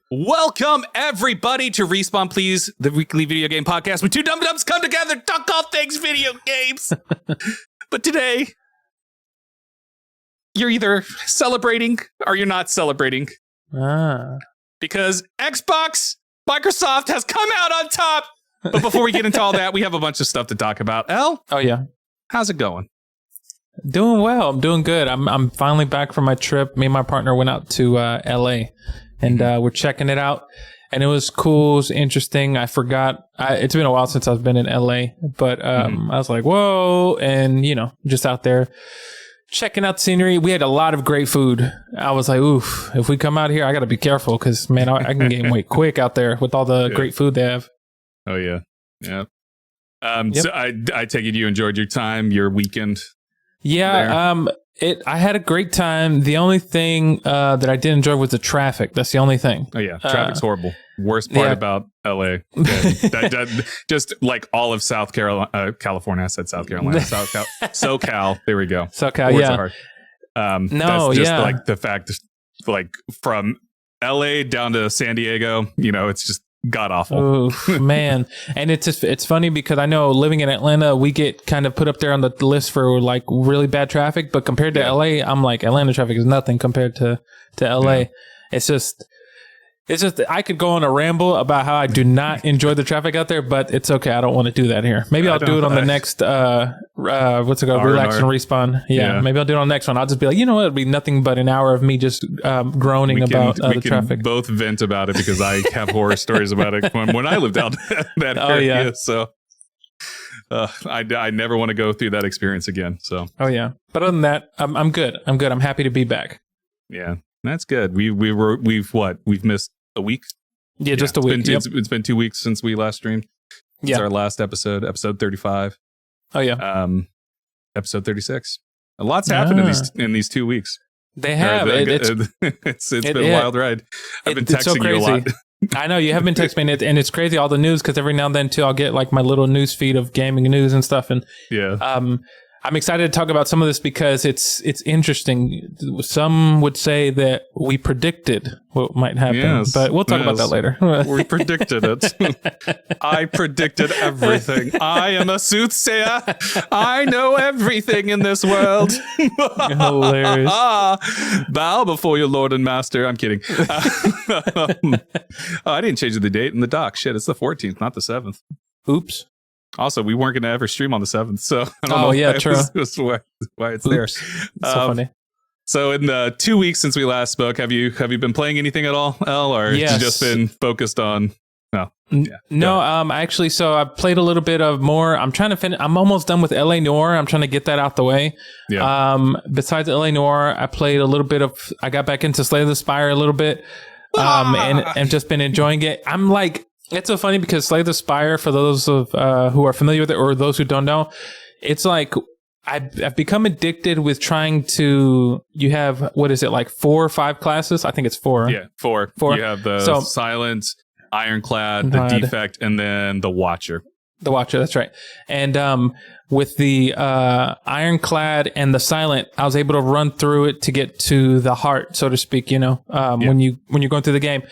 Welcome, everybody, to Respawn Please, the weekly video game podcast where two dum-dums come together to talk all things video games. But today, you're either celebrating or you're not celebrating. Because Xbox, Microsoft has come out on top. But before we get into all that, we have a bunch of stuff to talk about. Elle? Oh, yeah. How's it going? Doing well. I'm doing good. I'm finally back from my trip. Me and my partner went out to LA. And we're checking it out. And it was cool. It was interesting. I forgot. It's been a while since I've been in LA. But I was like, whoa. And, just out there checking out the scenery. We had a lot of great food. I was like, oof, if we come out here, I got to be careful. Because, man, I can gain weight quick out there with all the great food they have. Oh, yeah. Yeah. So I take it you enjoyed your time, your weekend. Yeah. I had a great time. The only thing that I did enjoy was the traffic. That's the only thing. Oh, yeah. Traffic's horrible. Worst part about LA. Just like all of South Carolina, California. I said South Carolina. SoCal. There we go. SoCal, Words yeah. are hard. That's just like the fact, like from LA down to San Diego, it's just god awful. Oof, man. And it's funny because I know living in Atlanta, we get kind of put up there on the list for like really bad traffic, but compared to LA, I'm like, Atlanta traffic is nothing compared to LA. Yeah. It's just I could go on a ramble about how I do not enjoy the traffic out there, but it's okay. I don't want to do that here. Maybe I'll do it on the next what's it called? Relax and Respawn. Yeah. Maybe I'll do it on the next one. I'll just be like, it'll be nothing but an hour of me just groaning about the traffic. Both vent about it because I have horror stories about it when I lived out that area. Yeah. So I never want to go through that experience again. So. Oh yeah. But other than that, I'm good. I'm happy to be back. Yeah, that's good. We've missed a week. Yeah, just a week. It's been 2 weeks since we last streamed. It's our last episode 35. Oh yeah. Episode 36. A lot's happened in these 2 weeks. They have. It's been a wild ride. I've been texting you a lot. I know you have been texting me, and it's crazy all the news because every now and then too I'll get like my little news feed of gaming news and stuff, and I'm excited to talk about some of this because it's interesting. Some would say that we predicted what might happen, but we'll talk about that later. We predicted it. I predicted everything. I am a soothsayer. I know everything in this world. Hilarious. Bow before your Lord and Master. I'm kidding. I didn't change the date in the doc. Shit, it's the 14th, not the 7th. Oops. Also, we weren't going to ever stream on the 7th, so I don't know true. Why it's there. So funny. So in the 2 weeks since we last spoke, have you been playing anything at all, Elle, or have you just been focused on? Actually, so I played a little bit of more. I'm trying to finish. I'm almost done with LA Noire. I'm trying to get that out the way. Yeah. Besides LA Noire, I played a little bit of. I got back into Slay the Spire a little bit, and just been enjoying it. I'm like. It's so funny because Slay the Spire, for those of who are familiar with it or those who don't know, it's like I've become addicted with trying to. You have what is it like 4 or 5 classes? I think it's 4. Yeah, 4. You have the Silence, Ironclad, the Defect, and then the Watcher. The Watcher, that's right. And with the Ironclad and the Silent, I was able to run through it to get to the heart, so to speak. When you're going through the game.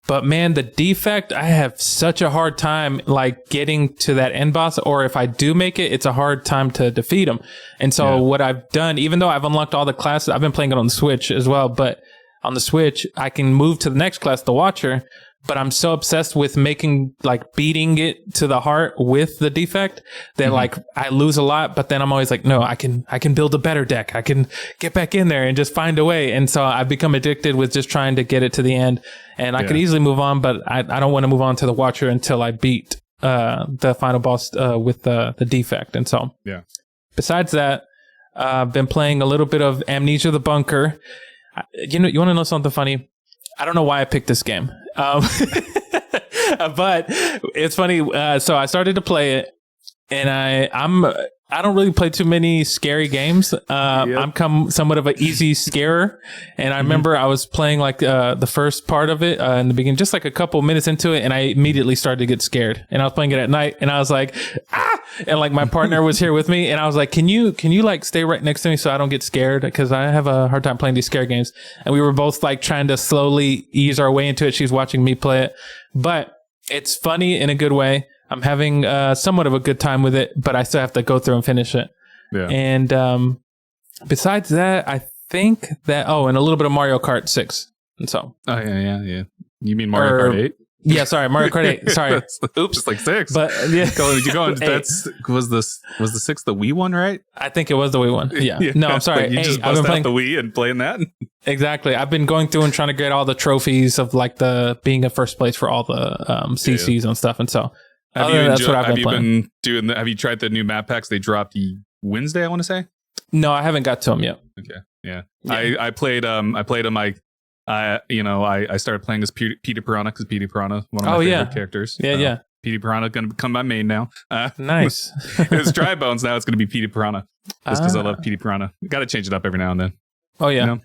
But man, the Defect, I have such a hard time like getting to that end boss, or if I do make it, it's a hard time to defeat him. And so what I've done, even though I've unlocked all the classes, I've been playing it on the Switch as well, but on the Switch, I can move to the next class, the Watcher, but I'm so obsessed with beating it to the heart with the Defect that like I lose a lot, but then I'm always like, no, I can build a better deck. I can get back in there and just find a way. And so I've become addicted with just trying to get it to the end. And I could easily move on, but I don't want to move on to the Watcher until I beat the final boss with the Defect. And so besides that, I've been playing a little bit of Amnesia the Bunker. You want to know something funny? I don't know why I picked this game. But it's funny. So I started to play it, and I don't really play too many scary games. I'm somewhat of an easy scarer. And I remember I was playing like the first part of it in the beginning, just like a couple minutes into it, and I immediately started to get scared. And I was playing it at night, and I was like, and like my partner was here with me, and I was like, can you like stay right next to me so I don't get scared? Because I have a hard time playing these scare games. And we were both like trying to slowly ease our way into it. She's watching me play it, but it's funny in a good way. I'm having somewhat of a good time with it, but I still have to go through and finish it. Yeah. And besides that, I think that and a little bit of Mario Kart 6. And so. Oh yeah. You mean Mario Kart 8? Yeah, sorry, Mario Kart 8. Sorry. Oops, it's like 6. But yeah, that's was the 6 the Wii one, right? I think it was the Wii one. Yeah. No, I'm sorry. Like you just bust out the Wii and playing that. Exactly. I've been going through and trying to get all the trophies of like the being in first place for all the CCs and stuff. And so that's what I've been playing. Have you tried the new map packs they dropped Wednesday? I want to say. No, I haven't got to them yet. Okay. Yeah. I played them. I started playing as Petey Piranha because Petey Piranha, one of my favorite characters. Yeah. Petey Piranha going to become my main now. Nice. It's Dry Bones now. It's going to be Petey Piranha just because I love Petey Piranha. Got to change it up every now and then. Oh yeah, you know?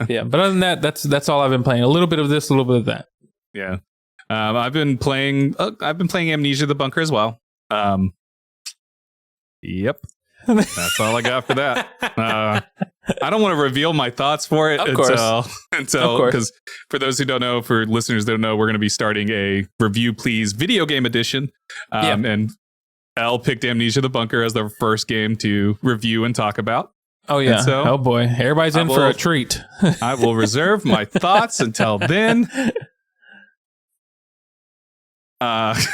Yeah. But other than that, that's all I've been playing. A little bit of this, a little bit of that. Yeah. I've been playing Amnesia: The Bunker as well. Yep. That's all I got for that. I don't want to reveal my thoughts for it until because for those who don't know, for listeners that don't know, we're going to be starting a Review Please video game edition. And Elle picked Amnesia: The Bunker as their first game to review and talk about. Oh yeah. So, oh boy. Everybody's in for a treat. I will reserve my thoughts until then. Those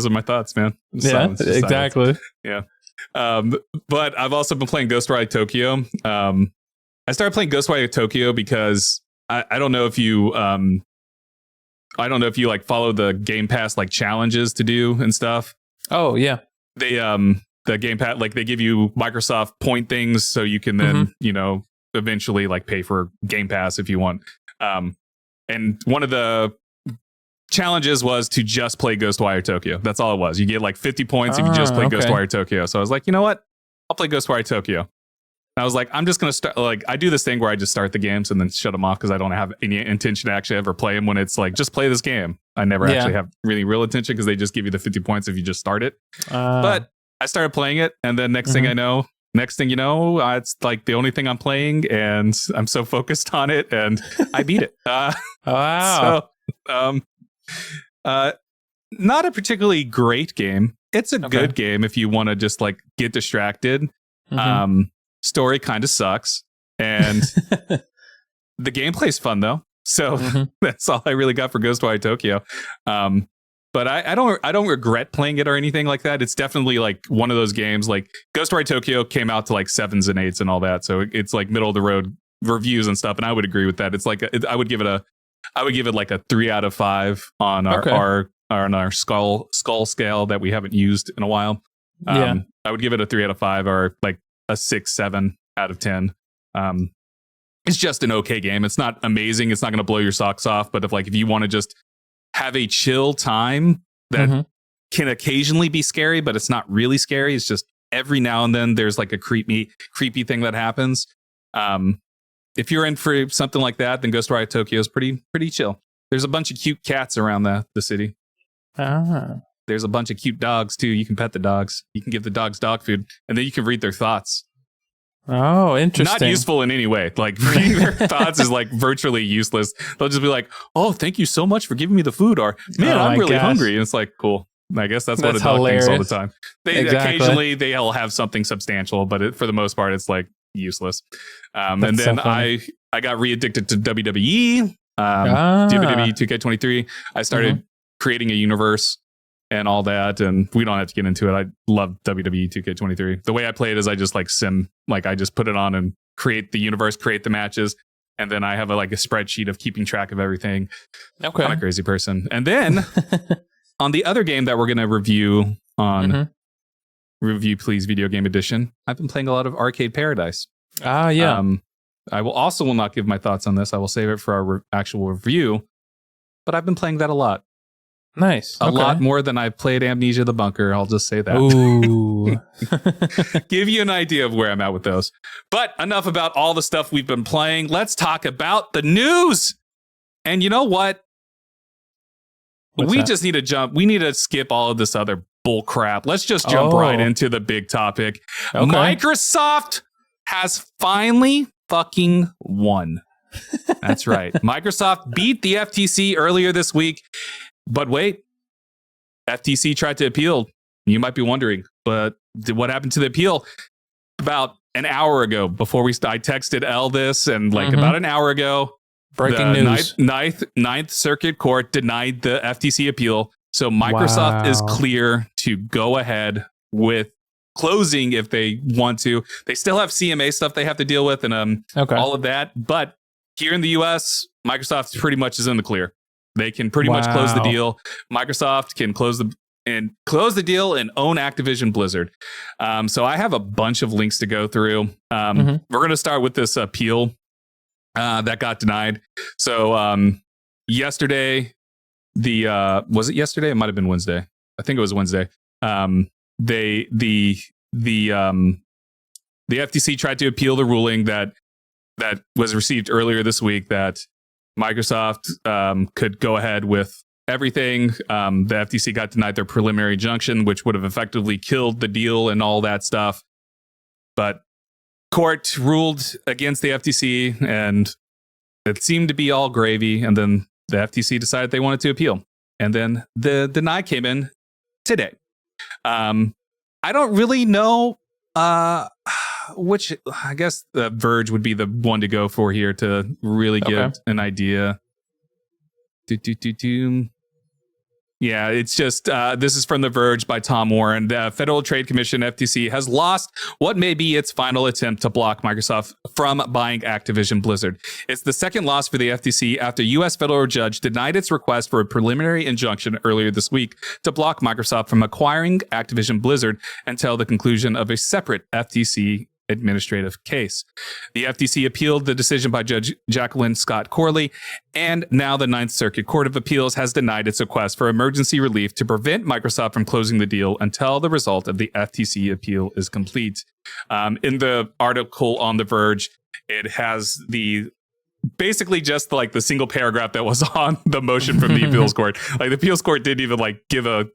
are my thoughts, man. Silence, exactly. Yeah. But I've also been playing Ghostwire Tokyo. I started playing Ghostwire Tokyo because I don't know if you like follow the Game Pass like challenges to do and stuff. Oh yeah. They the Game Pass, like they give you Microsoft point things so you can then eventually like pay for Game Pass if you want. And one of the challenges was to just play Ghostwire Tokyo. That's all it was. You get like 50 points if you just play Ghostwire Tokyo. So I was like, you know what? I'll play Ghostwire Tokyo. And I was like, I'm just going to start, like, I do this thing where I just start the games and then shut them off because I don't have any intention to actually ever play them when it's like, just play this game. I never actually have really real intention because they just give you the 50 points if you just start it. But I started playing it, and then next thing you know, it's like the only thing I'm playing, and I'm so focused on it, and I beat it. Wow. So, not a particularly great game. It's a good game if you want to just like get distracted. Story kind of sucks, and the gameplay's fun though. So that's all I really got for Ghostwire Tokyo. But I don't regret playing it or anything like that. It's definitely like one of those games. Like Ghostwire Tokyo came out to like 7s and 8s and all that, so it's like middle of the road reviews and stuff. And I would agree with that. It's like I would give it like a 3 out of 5 on our skull scale that we haven't used in a while. I would give it a 3 out of 5 or like a 6, 7 out of 10. It's just an okay game. It's not amazing. It's not going to blow your socks off. But if you want to just have a chill time that can occasionally be scary, but it's not really scary. It's just every now and then there's like a creepy thing that happens. If you're in for something like that, then Ghostwire Tokyo is pretty chill. There's a bunch of cute cats around the city. There's a bunch of cute dogs too. You can pet the dogs. You can give the dogs dog food, and then you can read their thoughts. Oh, interesting. Not useful in any way. Like reading their thoughts is like virtually useless. They'll just be like, "Oh, thank you so much for giving me the food," or "Man, I'm really hungry." And it's like, cool. I guess that's what a dog thinks all the time. Occasionally they'll have something substantial, but for the most part, it's like useless. And then so I got re-addicted to WWE, WWE 2K23. I started creating a universe and all that, and we don't have to get into it. I love WWE 2K23. The way I play it is I just like sim, like I just put it on and create the universe, create the matches, and then I have a spreadsheet of keeping track of everything. Okay. I'm a crazy person. And then on the other game that we're going to review on Review Please Video Game Edition, I've been playing a lot of Arcade Paradise. I will not give my thoughts on this. I will save it for our actual review, but I've been playing that a lot. Nice. A lot more than I played Amnesia: The Bunker. I'll just say that. Ooh. Give you an idea of where I'm at with those. But enough about all the stuff we've been playing. Let's talk about the news. And you know what? just need to jump. We need to skip all of this other bull crap. Let's just jump right into the big topic. Okay. Microsoft has finally fucking won. That's right. Microsoft beat the FTC earlier this week. But wait, FTC tried to appeal. You might be wondering, but what happened to the appeal? About an hour ago, before I texted Ell this, and about an hour ago, breaking news. Ninth Circuit Court denied the FTC appeal. So Microsoft is clear to go ahead with closing if they want to. They still have CMA stuff they have to deal with and all of that. But here in the US, Microsoft pretty much is in the clear. They can pretty much close the deal. Microsoft can close the deal and own Activision Blizzard. So I have a bunch of links to go through. We're going to start with this appeal that got denied. So yesterday, was it yesterday? It might have been Wednesday. I think it was Wednesday. The FTC tried to appeal the ruling that was received earlier this week that Microsoft could go ahead with everything. The FTC got denied their preliminary injunction, which would have effectively killed the deal and all that stuff. But court ruled against the FTC, and it seemed to be all gravy. And then the FTC decided they wanted to appeal. And then the deny came in today. I don't really know which. I guess the Verge would be the one to go for here to really give an idea. Yeah, it's just, this is from The Verge by Tom Warren. The Federal Trade Commission, FTC, has lost what may be its final attempt to block Microsoft from buying Activision Blizzard. It's the second loss for the FTC after a U.S. federal judge denied its request for a preliminary injunction earlier this week to block Microsoft from acquiring Activision Blizzard until the conclusion of a separate FTC administrative case. The FTC appealed the decision by Judge Jacqueline Scott Corley, and now the Ninth Circuit Court of Appeals has denied its request for emergency relief to prevent Microsoft from closing the deal until the result of the FTC appeal is complete. In the article on The Verge, it has basically just like the single paragraph that was on the motion from the appeals court. Like the appeals court didn't even give a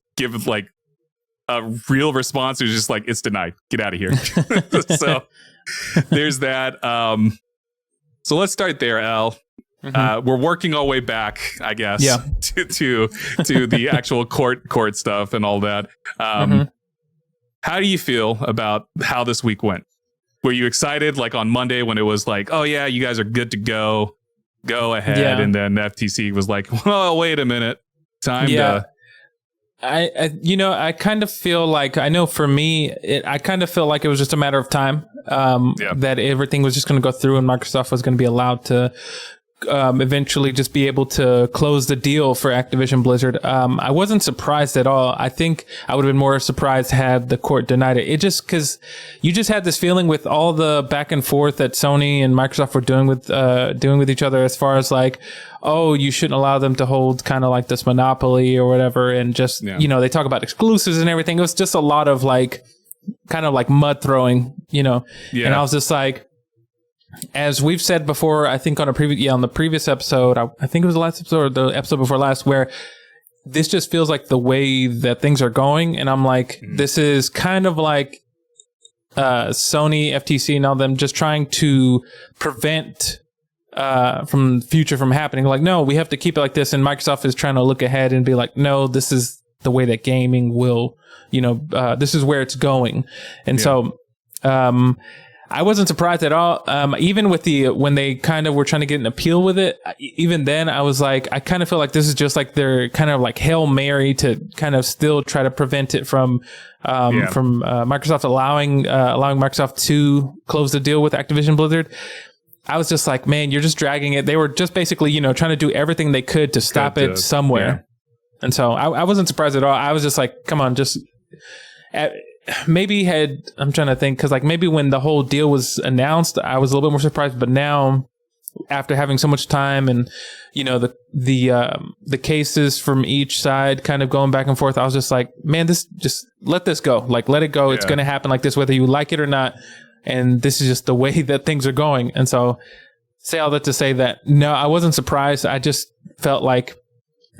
real response. It was just like, it's denied. Get out of here. So there's that. So let's start there, Ell. We're working our way back, I guess, to the actual court stuff and all that. How do you feel about how this week went? Were you excited like on Monday when it was like, oh yeah, you guys are good to go ahead? Yeah. And then the FTC was like, well, wait a minute, time to... I kind of feel like, I know for me, I kind of feel like it was just a matter of time, that everything was just going to go through and Microsoft was going to be allowed to eventually just be able to close the deal for Activision Blizzard. I wasn't surprised at all. I think I would have been more surprised had the court denied it. It just, because you just had this feeling with all the back and forth that Sony and Microsoft were doing with each other, as far as like, oh, you shouldn't allow them to hold kind of like this monopoly or whatever. And just, they talk about exclusives and everything. It was just a lot of like, kind of like mud throwing, And I was just like, as we've said before, I think on the previous episode, I think it was the last episode or the episode before last, where this just feels like the way that things are going. And I'm like, this is kind of like Sony, FTC, and all them just trying to prevent from future from happening. Like, no, we have to keep it like this. And Microsoft is trying to look ahead and be like, no, this is the way that gaming will, this is where it's going. And so, I wasn't surprised at all. Even with when they kind of were trying to get an appeal with it, even then I was like, I kind of feel like this is just like they're kind of like Hail Mary to kind of still try to prevent it from Microsoft allowing Microsoft to close the deal with Activision Blizzard. I was just like, man, you're just dragging it. They were just basically, trying to do everything they could to stop it somewhere. Yeah. And so I wasn't surprised at all. I was just like, come on, just... I'm trying to think, because like maybe when the whole deal was announced, I was a little bit more surprised. But now, after having so much time and the cases from each side kind of going back and forth, I was just like, man, just let this go. Like, let it go. Yeah. It's going to happen like this, whether you like it or not. And this is just the way that things are going. And so, say all that to say that no, I wasn't surprised. I just felt like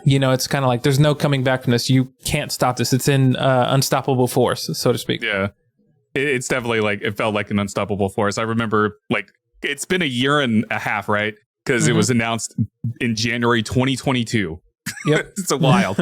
it's kind of like there's no coming back from this. You can't stop this. It's in unstoppable force, so to speak. Yeah. It's definitely like, it felt like an unstoppable force. I remember like, it's been a year and a half, right? Because it was announced in January 2022. Yep. It's a wild.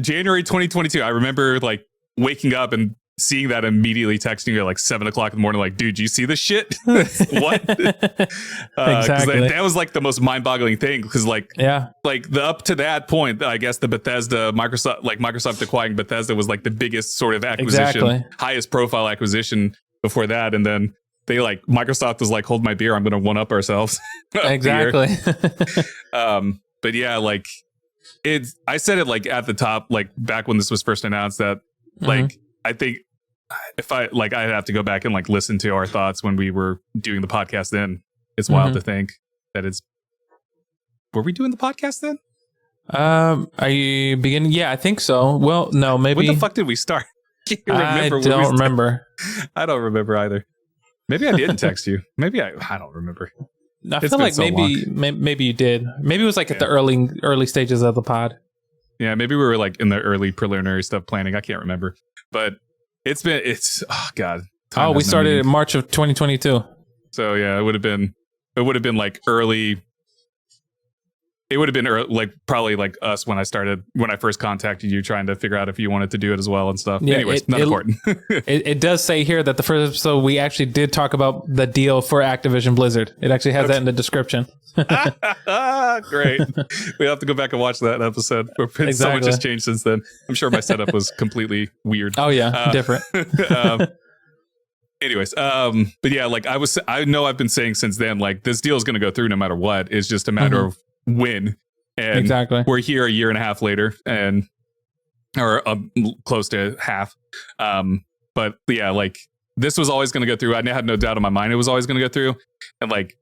January 2022. I remember like waking up and seeing that, immediately texting you at like 7 o'clock in the morning, like, dude, you see this shit? What? Exactly. That was like the most mind-boggling thing, because like the up to that point, I guess the Bethesda, Microsoft acquiring Bethesda was like the biggest sort of acquisition, highest profile acquisition before that, and then they like, Microsoft was like, hold my beer, I'm gonna one up ourselves. Exactly. But yeah, like I said it like at the top, like back when this was first announced, that like I think if I'd have to go back and like listen to our thoughts when we were doing the podcast then. It's wild to think that were we doing the podcast then? Are you beginning? Yeah, I think so. Well, no, maybe. When the fuck did we start? I don't remember. I don't remember either. Maybe I didn't text you. Maybe I don't remember. I feel like maybe you did. Maybe it was like at the early stages of the pod. Yeah, maybe we were like in the early preliminary stuff planning. I can't remember. But oh god. We started in March of 2022. So yeah, it would have been like early. It would have been like probably like us when I first contacted you, trying to figure out if you wanted to do it as well and stuff. Yeah, anyways, not important. It does say here that the first episode we actually did talk about the deal for Activision Blizzard. It actually has that in the description. Great. We have to go back and watch that episode. So much has changed since then. I'm sure my setup was completely weird. Oh yeah, different. Anyways, but yeah, like I know I've been saying since then, like this deal is going to go through no matter what. It's just a matter of when. And we're here a year and a half later, or close to half. But yeah, like this was always going to go through. I had no doubt in my mind it was always going to go through. And like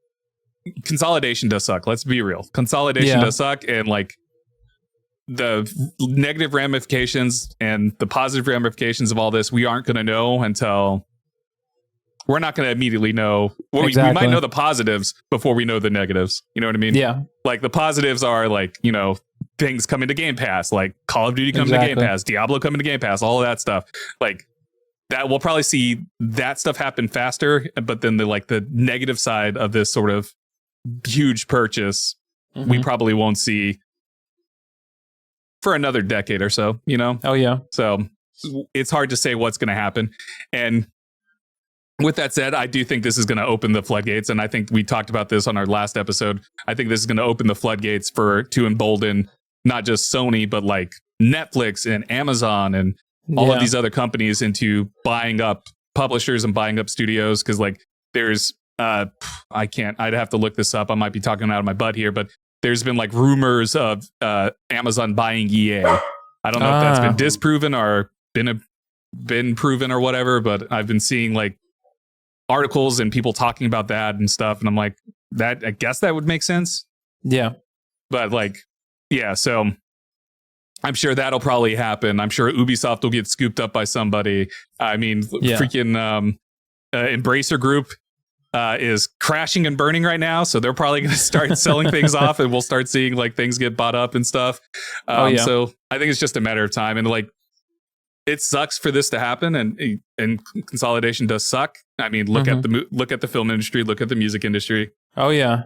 consolidation does suck. Let's be real. Consolidation does suck. And like the negative ramifications and the positive ramifications of all this, we aren't going to know until... We're not going to immediately know. Well, we might know the positives before we know the negatives. You know what I mean? Yeah. Like the positives are like, things coming to Game Pass, like Call of Duty coming to Game Pass, Diablo coming to Game Pass, all of that stuff. Like that, we'll probably see that stuff happen faster. But then the negative side of this sort of huge purchase, we probably won't see for another decade or so, Oh, yeah. So it's hard to say what's going to happen. And with that said, I do think this is going to open the floodgates, and I think we talked about this on our last episode. I think this is going to open the floodgates to embolden not just Sony, but like Netflix and Amazon and all of these other companies into buying up publishers and buying up studios. Because like there's, I'd have to look this up. I might be talking out of my butt here, but there's been like rumors of Amazon buying EA. I don't know if that's been disproven or been proven or whatever, but I've been seeing like articles and people talking about that and stuff, and I'm like, I guess that would make sense. Yeah, but like, yeah, so I'm sure that'll probably happen. I'm sure Ubisoft will get scooped up by somebody. I mean, freaking Embracer Group is crashing and burning right now, so they're probably going to start selling things off, and we'll start seeing like things get bought up and stuff. So I think it's just a matter of time, and like, it sucks for this to happen, and consolidation does suck. I mean, look at the film industry, look at the music industry. Oh yeah,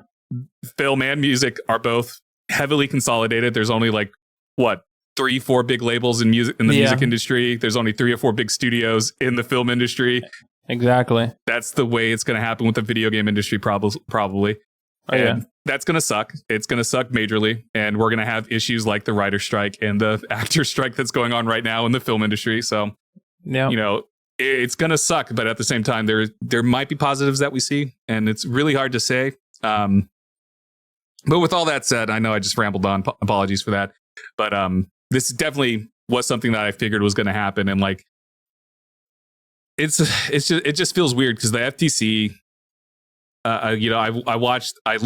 film and music are both heavily consolidated. There's only like 3-4 big labels in the music industry. There's only 3 or 4 big studios in the film industry. Exactly. That's the way it's going to happen with the video game industry, probably. And that's going to suck. It's going to suck majorly. And we're going to have issues like the writer strike and the actor strike that's going on right now in the film industry. So, it's going to suck. But at the same time, there might be positives that we see. And it's really hard to say. But with all that said, I know I just rambled on. Apologies for that. But this definitely was something that I figured was going to happen. And like, it just feels weird because the FTC... I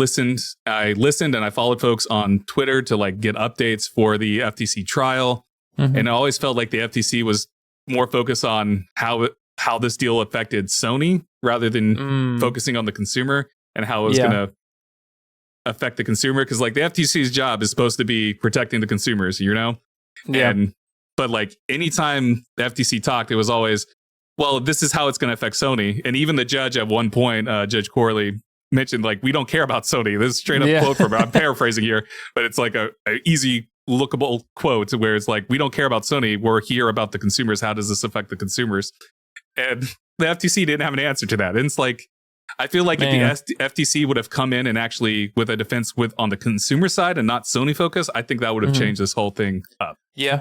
listened and I followed folks on Twitter to like get updates for the FTC trial. And I always felt like the FTC was more focused on how this deal affected Sony rather than focusing on the consumer and how it was going to affect the consumer, because like the FTC's job is supposed to be protecting the consumers, Yeah. But like anytime the FTC talked, it was always, well, this is how it's going to affect Sony. And even the judge at one point, Judge Corley, mentioned like, we don't care about Sony. This is straight up quote from her. I'm paraphrasing here, but it's like a easy lookable quote where it's like, we don't care about Sony. We're here about the consumers. How does this affect the consumers? And the FTC didn't have an answer to that. And it's like, I feel like if the FTC would have come in and actually with a defense on the consumer side and not Sony focus, I think that would have changed this whole thing up. Yeah.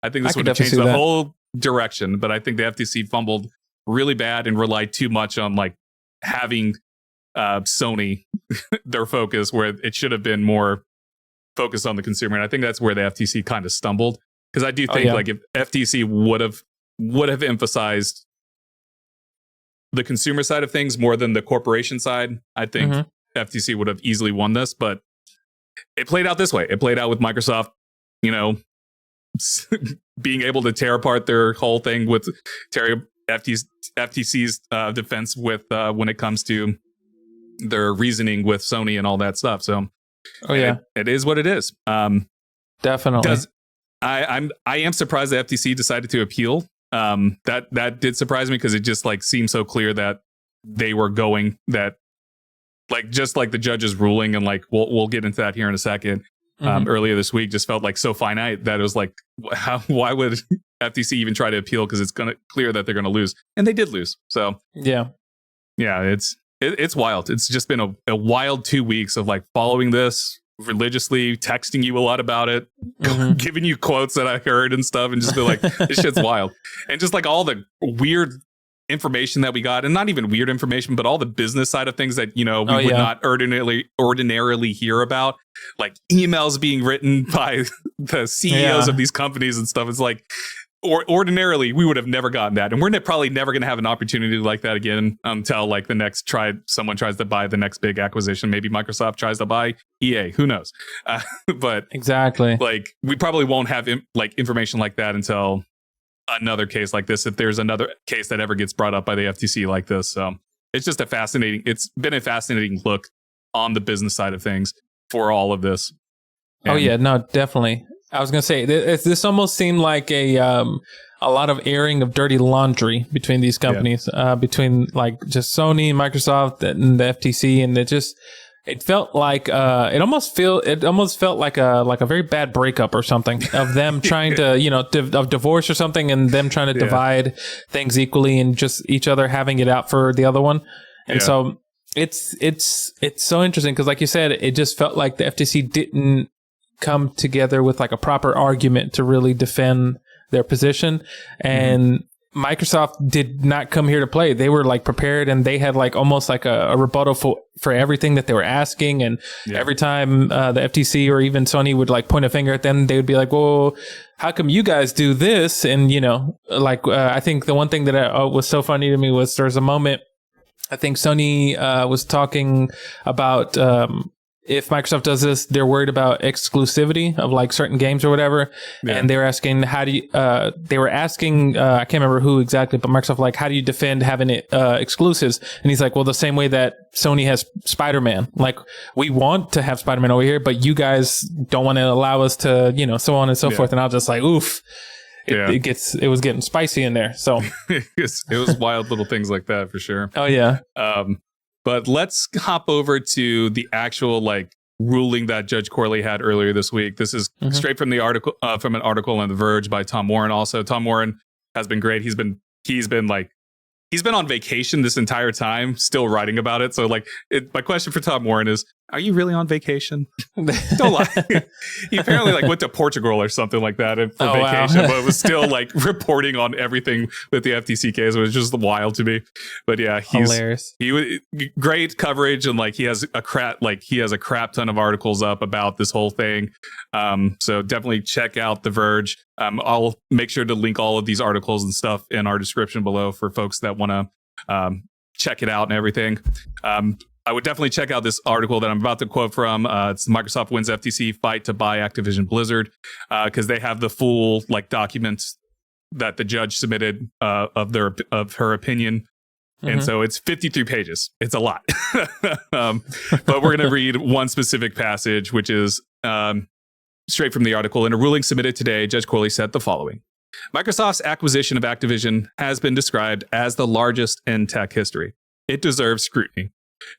I think this would have changed the whole direction. But I think the FTC fumbled really bad and relied too much on like having Sony their focus, where it should have been more focused on the consumer. And I think that's where the FTC kind of stumbled, because I do think like if FTC would have emphasized the consumer side of things more than the corporation side, I think FTC would have easily won this. But it played out this way. It played out with Microsoft, being able to tear apart their whole thing with FTC's defense with when it comes to their reasoning with Sony and all that stuff. So it is what it is. Definitely. I am surprised the FTC decided to appeal. That did surprise me, because it just like seemed so clear that they were going that, like, just like the judge's ruling, and like we'll get into that here in a second. Earlier this week just felt like so finite that it was like, why would FTC even try to appeal? Because it's clear that they're gonna lose, and they did lose. So yeah, it's wild. It's just been a wild 2 weeks of like following this religiously, texting you a lot about it, giving you quotes that I heard and stuff, and just be like, this shit's wild. And just like all the weird information that we got, and not even weird information, but all the business side of things that we would not ordinarily hear about, like emails being written by the CEOs of these companies and stuff. It's like, ordinarily we would have never gotten that, and we're probably never going to have an opportunity like that again until like someone tries to buy the next big acquisition. Maybe Microsoft tries to buy EA, who knows? But exactly, like we probably won't have information like that until another case like this, if there's another case that ever gets brought up by the FTC like this. So it's just it's been a fascinating look on the business side of things for all of this. And no, definitely. I was going to say, this almost seemed like a lot of airing of dirty laundry between these companies, between like just Sony, Microsoft, and the FTC. And it felt like, it almost felt like a very bad breakup or something of them trying to, of divorce or something, and them trying to divide things equally and just each other having it out for the other one. And so it's so interesting, because like you said, it just felt like the FTC didn't come together with like a proper argument to really defend their position, and Microsoft did not come here to play. They were like prepared, and they had like almost like a rebuttal for everything that they were asking. And every time the FTC or even Sony would like point a finger at them, they would be like, well, how come you guys do this? And I think the one thing that was so funny to me was there's a moment, I think Sony was talking about if Microsoft does this, they're worried about exclusivity of like certain games or whatever. Yeah. And they were asking, I can't remember who exactly, but Microsoft, like, how do you defend having it exclusives? And he's like, well, the same way that Sony has Spider-Man. Like, we want to have Spider-Man over here, but you guys don't want to allow us to, so on and so forth. And I was just like, oof. It was getting spicy in there. So it was wild little things like that for sure. Oh yeah. But let's hop over to the actual like ruling that Judge Corley had earlier this week. This is straight from the article, from an article on The Verge by Tom Warren. Also, Tom Warren has been great. He's been on vacation this entire time, still writing about it. So like, my question for Tom Warren is, are you really on vacation? Don't lie. He apparently like went to Portugal or something like that for vacation, but it was still like reporting on everything with the FTC case. It was just wild to me. But yeah, hilarious. He was great coverage, and like he has a crap ton of articles up about this whole thing. So definitely check out The Verge. I'll make sure to link all of these articles and stuff in our description below for folks that want to check it out and everything. I would definitely check out this article that I'm about to quote from. It's Microsoft wins FTC fight to buy Activision Blizzard, because they have the full like documents that the judge submitted of her opinion And so it's 53 pages. It's a lot. But we're going to read one specific passage, which is straight from the article. In a ruling submitted today, Judge Corley said the following. Microsoft's acquisition of Activision has been described as the largest in tech history. It deserves scrutiny.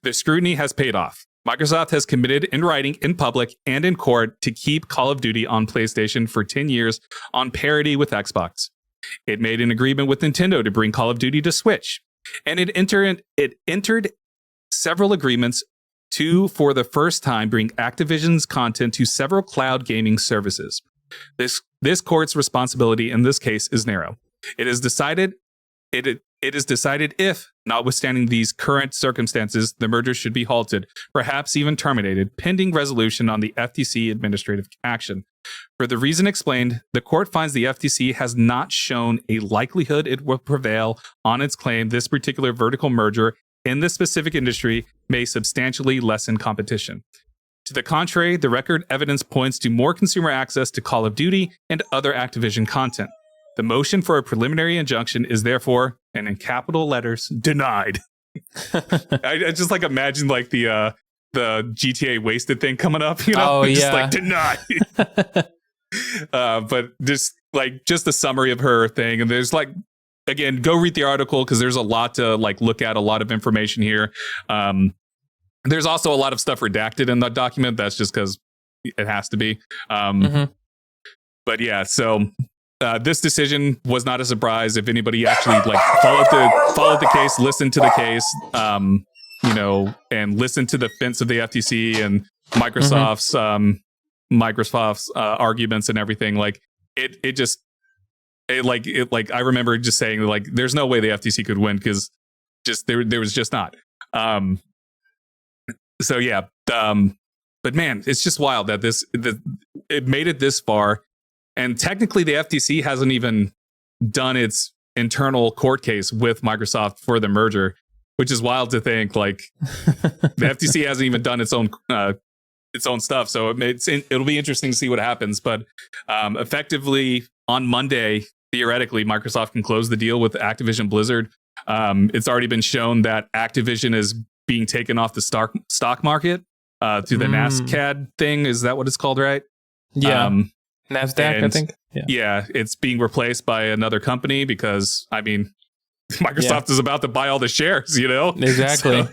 The scrutiny has paid off. Microsoft has committed in writing, in public, and in court to keep Call of Duty on PlayStation for 10 years on parity with Xbox. It made an agreement with Nintendo to bring Call of Duty to Switch. And it entered several agreements to, for the first time, bring Activision's content to several cloud gaming services. This court's responsibility in this case is narrow. It is decided if, notwithstanding these current circumstances, the merger should be halted, perhaps even terminated, pending resolution on the FTC administrative action. For the reason explained, the court finds the FTC has not shown a likelihood it will prevail on its claim this particular vertical merger in this specific industry may substantially lessen competition. To the contrary, the record evidence points to more consumer access to Call of Duty and other Activision content. The motion for a preliminary injunction is therefore, and in capital letters, denied. I just like imagine like the GTA Wasted thing coming up, you know, just like denied. But just a summary of her thing, and there's like, again, go read the article because there's a lot to like look at, a lot of information here. There's also a lot of stuff redacted in the document. That's just because it has to be. But yeah, so this decision was not a surprise. If anybody actually like followed the case, listened to the case, you know, and listened to the defense of the FTC and Microsoft's arguments and everything, like I remember just saying like, there's no way the FTC could win because just there was just not. So yeah, but man, it's just wild that it made it this far, and technically the FTC hasn't even done its internal court case with Microsoft for the merger, which is wild to think. Like the FTC hasn't even done its own stuff, so it'll be interesting to see what happens. But effectively on Monday, theoretically, Microsoft can close the deal with Activision Blizzard. It's already been shown that Activision is being taken off the stock market through the NASDAQ thing. Is that what it's called, right? Yeah. NASDAQ, I think. Yeah, it's being replaced by another company because, I mean, Microsoft is about to buy all the shares, you know? Exactly.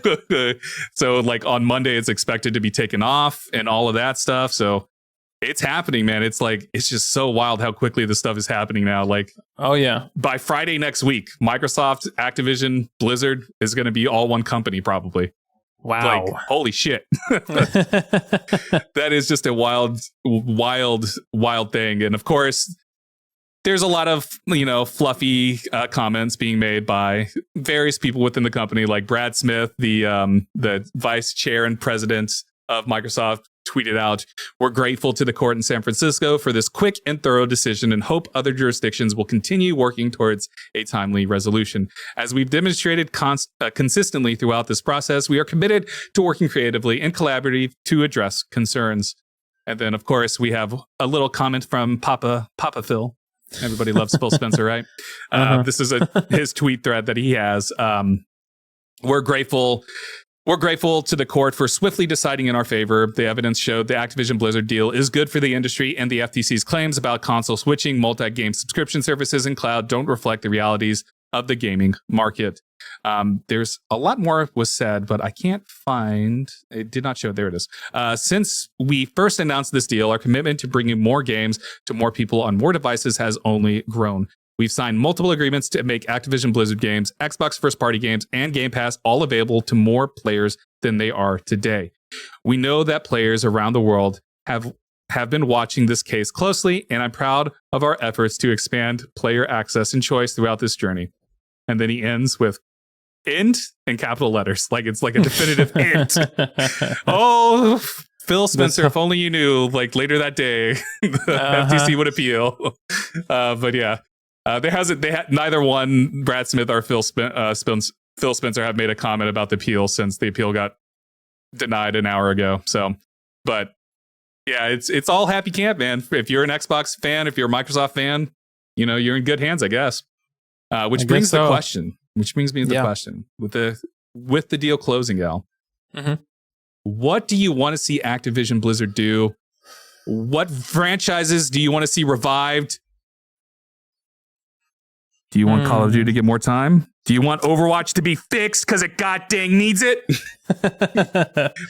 So like on Monday, it's expected to be taken off and all of that stuff. So it's happening, man. It's like, it's just so wild how quickly this stuff is happening now. Like, oh yeah, by Friday next week, Microsoft, Activision, Blizzard is going to be all one company probably. Wow. Like, holy shit. That is just a wild thing. And of course, there's a lot of, you know, fluffy comments being made by various people within the company, like Brad Smith, the vice chair and president of Microsoft, tweeted out, "We're grateful to the court in San Francisco for this quick and thorough decision and hope other jurisdictions will continue working towards a timely resolution. As we've demonstrated consistently throughout this process, we are committed to working creatively and collaboratively to address concerns." And then, of course, we have a little comment from Papa Phil. Everybody loves Phil Spencer, right? This is his tweet thread that he has. We're grateful to the court for swiftly deciding in our favor. The evidence showed the Activision Blizzard deal is good for the industry, and the FTC's claims about console switching, multi-game subscription services, and cloud don't reflect the realities of the gaming market. There's a lot more was said, but I can't find. It did not show. There it is. Since we first announced this deal, our commitment to bringing more games to more people on more devices has only grown. We've signed multiple agreements to make Activision Blizzard games, Xbox first-party games, and Game Pass all available to more players than they are today. We know that players around the world have been watching this case closely, and I'm proud of our efforts to expand player access and choice throughout this journey. And then he ends with "end" in capital letters, like it's like a definitive end. Oh, Phil Spencer, if only you knew, like later that day, the FTC would appeal. But yeah. Neither one, Brad Smith or Phil Spencer, have made a comment about the appeal since the appeal got denied an hour ago. So, but yeah, it's all happy camp, man. If you're an Xbox fan, if you're a Microsoft fan, you know, you're in good hands, I guess. Which brings the question. which brings me to the question with the deal closing, Ell. What do you want to see Activision Blizzard do? What franchises do you want to see revived? Do you want Call of Duty to get more time? Do you want Overwatch to be fixed because it god dang needs it?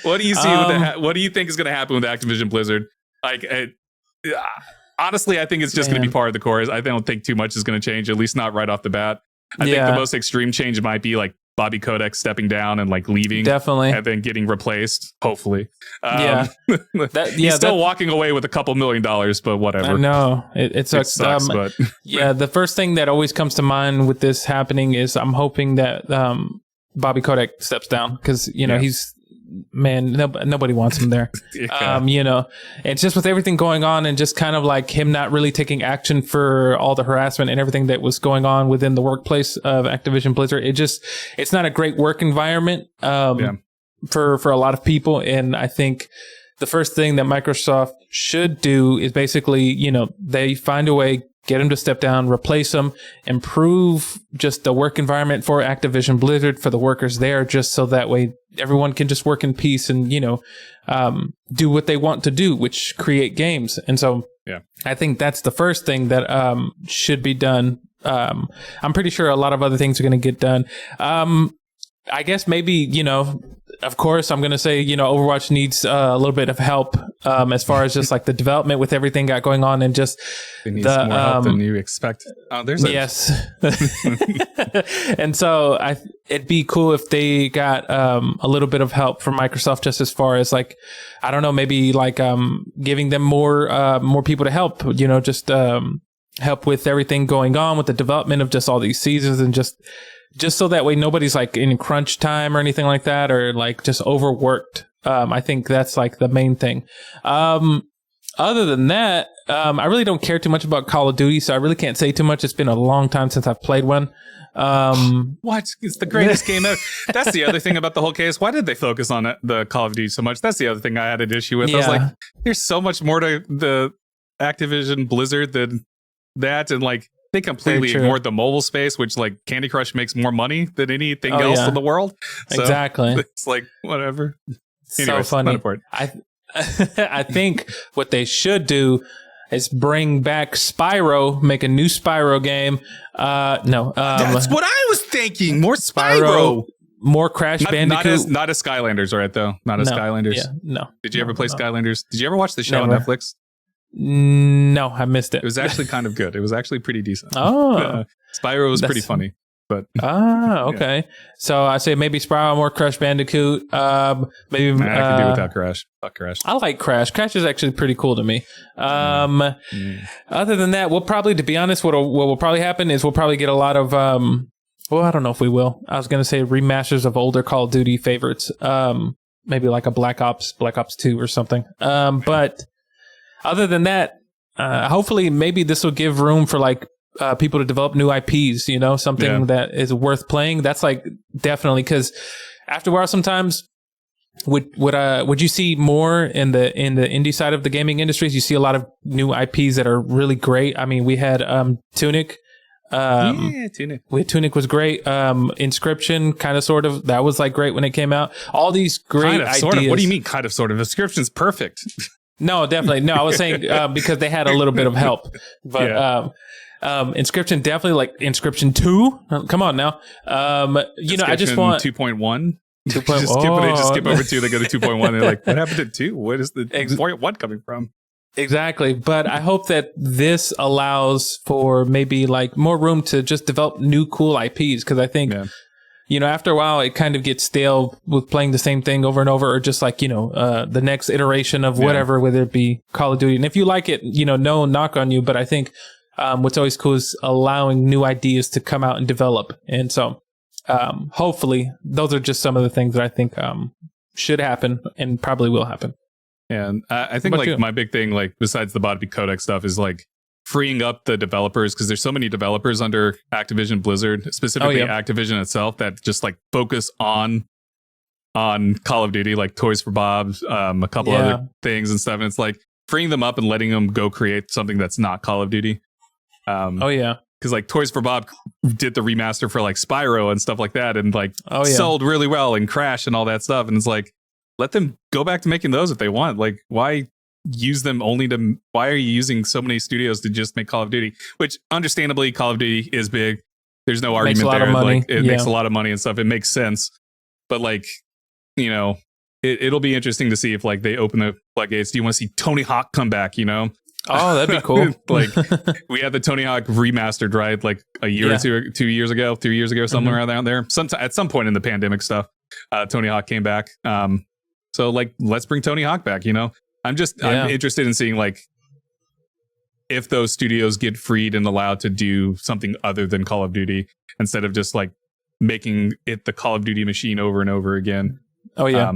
What do you see? What do you think is going to happen with Activision Blizzard? Like, honestly, I think it's just going to be part of the course. I don't think too much is going to change, at least not right off the bat. I think the most extreme change might be like Bobby Kotick stepping down and like leaving, definitely, and then getting replaced. Hopefully, he's still walking away with a couple $1 million, but whatever. No, it sucks. But the first thing that always comes to mind with this happening is I'm hoping that Bobby Kotick steps down because he's. Man, nobody wants him there. It's just with everything going on and just kind of like him not really taking action for all the harassment and everything that was going on within the workplace of Activision Blizzard. It's not a great work environment for a lot of people. And I think the first thing that Microsoft should do is basically, they find a way, get him to step down, replace him, improve just the work environment for Activision Blizzard, for the workers there, just so that way everyone can just work in peace and, do what they want to do, which create games. And so I think that's the first thing that should be done. I'm pretty sure a lot of other things are going to get done. I guess maybe, of course, I'm going to say, Overwatch needs a little bit of help as far as just like the development with everything got going on and just it needs more help than you expect. Oh, there's yes. And so it'd be cool if they got a little bit of help from Microsoft, just as far as like, I don't know, maybe like giving them more people to help, just help with everything going on with the development of just all these seasons and just so that way nobody's like in crunch time or anything like that, or like just overworked. I think that's like the main thing. Other than that, I really don't care too much about Call of Duty, so I really can't say too much. It's been a long time since I've played one. What? It's the greatest game ever. That's the other thing about the whole case. Why did they focus on the Call of Duty so much? That's the other thing I had an issue with. I was like, there's so much more to the Activision Blizzard than that, and like, they completely ignored the mobile space, which like Candy Crush makes more money than anything else in the world. So exactly. It's like, whatever. Anyways, so funny. I think what they should do is bring back Spyro, make a new Spyro game. No. That's what I was thinking. More Spyro. More Crash Bandicoot. Not as Skylanders, right, though? Not as Skylanders. Yeah, no. Did you ever play Skylanders? Did you ever watch the show on Netflix? No, I missed it. It was actually kind of good. It was actually pretty decent. Oh. Spyro was pretty funny. But okay. Yeah. So I say maybe Spyro, more Crash Bandicoot. Maybe I can do without Crash. Fuck Crash. I like Crash. Crash is actually pretty cool to me. Other than that, we'll probably, to be honest, what will probably happen is we'll probably get a lot of well, I don't know if we will. I was gonna say remasters of older Call of Duty favorites. Maybe like a Black Ops 2 or something. But other than that, hopefully maybe this will give room for like people to develop new IPs, something that is worth playing. That's like definitely, because after a while, sometimes would you see more in the indie side of the gaming industries? You see a lot of new IPs that are really great. I mean, we had Tunic. Tunic. Tunic was great. Inscription, kind of, sort of. That was like great when it came out. All these great kind of, ideas. Sort of. What do you mean, kind of, sort of? Inscription's perfect. No, definitely. No, I was saying because they had a little bit of help. But Inscription, definitely, like Inscription 2. Come on now. I just want 2.1. 2.1. They just skip over 2. They go to 2.1. They're like, what happened to 2? What is the 1 coming from? Exactly. But I hope that this allows for maybe like more room to just develop new cool IPs. Because I think, after a while, it kind of gets stale with playing the same thing over and over, or just like, the next iteration of whatever, whether it be Call of Duty. And if you like it, no knock on you. But I think what's always cool is allowing new ideas to come out and develop. And so hopefully those are just some of the things that I think should happen and probably will happen. And I think like my big thing, like besides the Bobby Kotick stuff, is like freeing up the developers, because there's so many developers under Activision Blizzard, specifically Activision itself, that just like focus on Call of Duty, like Toys for Bob, a couple other things and stuff. And it's like freeing them up and letting them go create something that's not Call of Duty. because like Toys for Bob did the remaster for like Spyro and stuff like that, and like sold really well, and Crash and all that stuff. And it's like, let them go back to making those if they want. Like, why use them only to? Why are you using so many studios to just make Call of Duty? Which, understandably, Call of Duty is big. There's no argument there. Like, it makes a lot of money and stuff. It makes sense. But like, you know, it'll be interesting to see if like they open the floodgates. Do you want to see Tony Hawk come back? You know. Oh, that'd be cool. Like, we had the Tony Hawk remastered, right? Like a year or 2 years ago, 3 years ago, somewhere around there. At some point in the pandemic stuff, Tony Hawk came back. So like, let's bring Tony Hawk back. You know, I'm interested in seeing like if those studios get freed and allowed to do something other than Call of Duty instead of just like making it the Call of Duty machine over and over again. Oh yeah.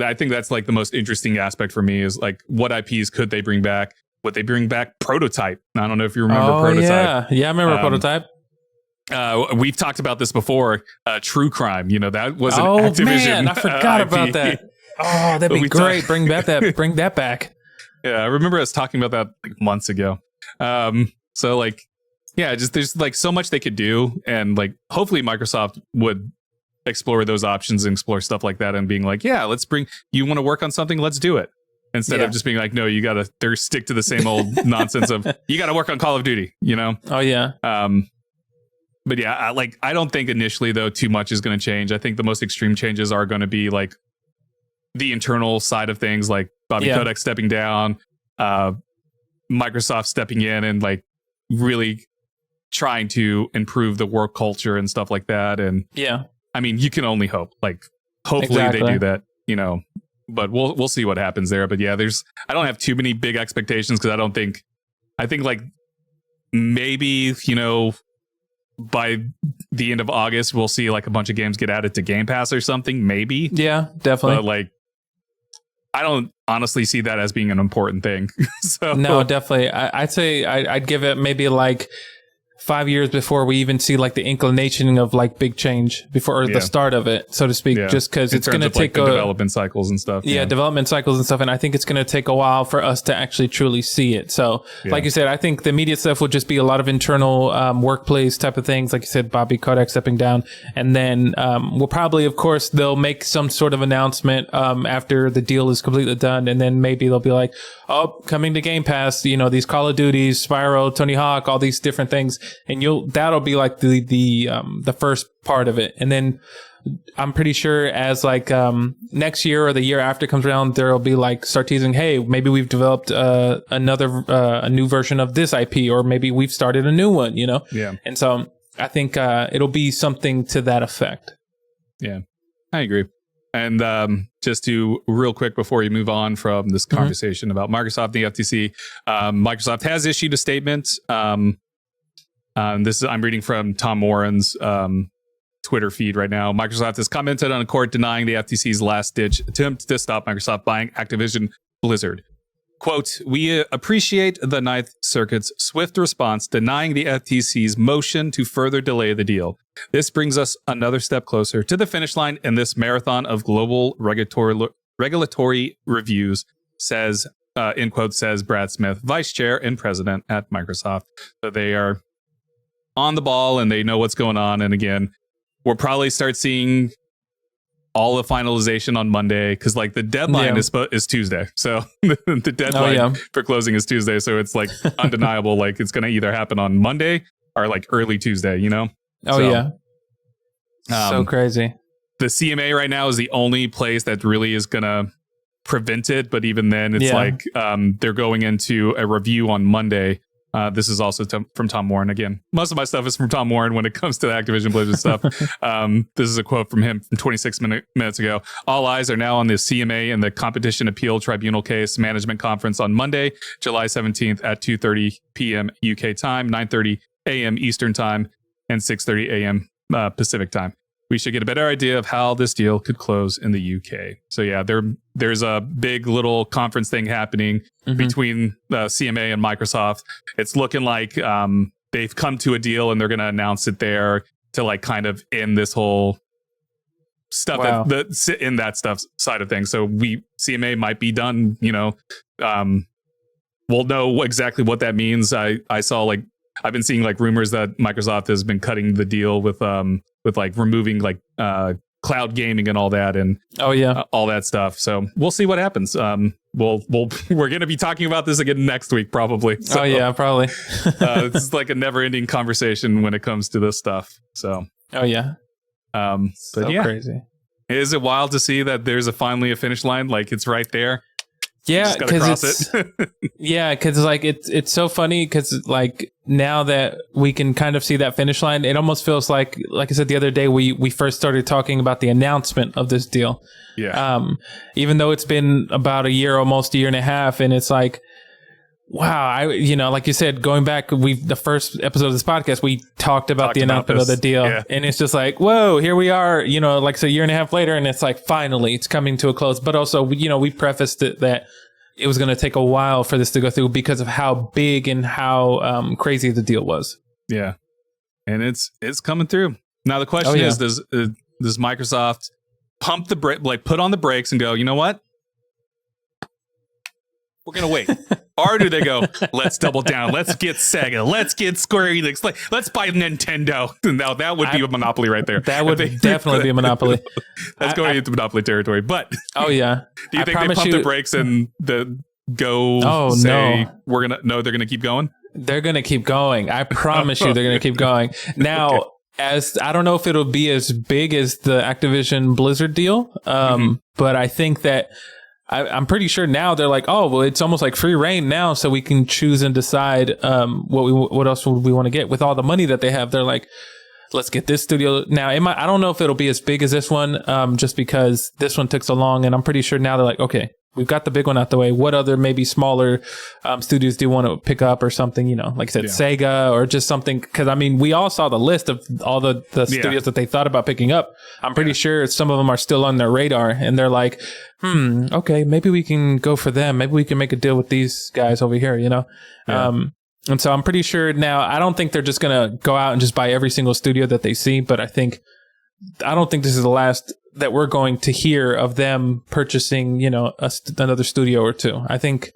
I think that's like the most interesting aspect for me is like, what IPs could they bring back? Would they bring back Prototype? I don't know if you remember Prototype. Yeah, I remember Prototype. We've talked about this before. True Crime, you know, that was an Activision. Man, I forgot about that. Oh, that'd be great. Bring that back. Yeah, I remember us talking about that like months ago. So like, yeah, just there's like so much they could do, and like hopefully Microsoft would explore those options and explore stuff like that, and being like, yeah, you want to work on something, let's do it. Instead of just being like, no, you got to stick to the same old nonsense of you got to work on Call of Duty, you know? Oh, yeah. But yeah, I don't think initially, though, too much is going to change. I think the most extreme changes are going to be like the internal side of things, like Bobby Kotick stepping down, Microsoft stepping in and like really trying to improve the work culture and stuff like that. And I mean, you can only hope. Like, hopefully they do that, you know. But we'll see what happens there. But yeah, I don't have too many big expectations because I think like maybe, you know, by the end of August, we'll see like a bunch of games get added to Game Pass or something. Maybe. Yeah, definitely. But like, I don't honestly see that as being an important thing. So no, definitely. I'd say I'd give it maybe like 5 years before we even see like the inclination of like big change before the start of it, so to speak, just because it's going to take like, development cycles and stuff. Yeah, development cycles and stuff. And I think it's going to take a while for us to actually truly see it. So like you said, I think the immediate stuff will just be a lot of internal workplace type of things. Like you said, Bobby Kotick stepping down. And then we'll probably, of course, they'll make some sort of announcement after the deal is completely done. And then maybe they'll be like, oh, coming to Game Pass, you know, these Call of Duties, Spyro, Tony Hawk, all these different things. And that'll be like the first part of it. And then I'm pretty sure as like next year or the year after comes around, there'll be like start teasing, hey, maybe we've developed a new version of this IP, or maybe we've started a new one, you know? Yeah. And so I think it'll be something to that effect. Yeah, I agree. And just to real quick before we move on from this conversation about Microsoft and the FTC, Microsoft has issued a statement. I'm reading from Tom Warren's Twitter feed right now. Microsoft has commented on a court denying the FTC's last-ditch attempt to stop Microsoft buying Activision Blizzard. Quote, we appreciate the Ninth Circuit's swift response denying the FTC's motion to further delay the deal. This brings us another step closer to the finish line in this marathon of global regulatory reviews, says, end quote, says Brad Smith, vice chair and president at Microsoft. So they are on the ball and they know what's going on. And again, we'll probably start seeing all the finalization on Monday because like the deadline is Tuesday. So the deadline for closing is Tuesday. So it's like undeniable. Like it's going to either happen on Monday or like early Tuesday, you know? So crazy. The CMA right now is the only place that really is going to prevent it. But even then it's like they're going into a review on Monday. This is also from Tom Warren. Again, most of my stuff is from Tom Warren when it comes to the Activision Blizzard stuff. This is a quote from him from 26 minutes ago. All eyes are now on the CMA and the Competition Appeal Tribunal case management conference on Monday, July 17th at 2:30 p.m. UK time, 9:30 a.m. Eastern time, and 6:30 a.m. Pacific time. We should get a better idea of how this deal could close in the UK. So yeah, there's a big little conference thing happening between the CMA and Microsoft. It's looking like they've come to a deal and they're going to announce it there to like kind of end this whole stuff in that stuff side of things. So CMA might be done, you know. We'll know exactly what that means. I saw like I've been seeing like rumors that Microsoft has been cutting the deal with like removing like cloud gaming and all that, and all that stuff. So we'll see what happens. We're going to be talking about this again next week, probably. So, probably. This is like a never-ending conversation when it comes to this stuff. So. But crazy. Is it wild to see that there's finally a finish line? Like it's right there. Yeah, because like it's so funny because like now that we can kind of see that finish line, it almost feels like I said the other day, we first started talking about the announcement of this deal. Yeah. Even though it's been about a year, almost a year and a half, and it's like, wow, like you said, going back, the first episode of this podcast, we talked about the announcement of the deal, and it's just like, whoa, here we are, like it's a year and a half later, and it's like, finally, it's coming to a close. But also, we prefaced it that it was going to take a while for this to go through because of how big and how crazy the deal was. Yeah, and it's coming through. Now the question is, does Microsoft pump the brake, like put on the brakes and go, you know what? We're going to wait. Or do they go, let's double down. Let's get Sega. Let's get Square Enix. Let's buy Nintendo. Now, that would be a monopoly right there. That would definitely be a monopoly. That's going into monopoly territory. But do you think they pump the brakes and they're going to keep going? They're going to keep going. I promise you they're going to keep going. Now, as I don't know if it'll be as big as the Activision Blizzard deal, but I think that I'm pretty sure now they're like, oh, well, it's almost like free reign now, so we can choose and decide what else would we want to get with all the money that they have. They're like, let's get this studio now. I don't know if it'll be as big as this one, just because this one took so long, and I'm pretty sure now they're like, okay, we've got the big one out the way. What other maybe smaller studios do you want to pick up or something? Like I said, Sega or just something. Because I mean, we all saw the list of all the studios that they thought about picking up. I'm pretty sure some of them are still on their radar, and they're like, okay, maybe we can go for them. Maybe we can make a deal with these guys over here. And so I'm pretty sure now. I don't think they're just gonna go out and just buy every single studio that they see, but I don't think this is the last that we're going to hear of them purchasing, another studio or two. I think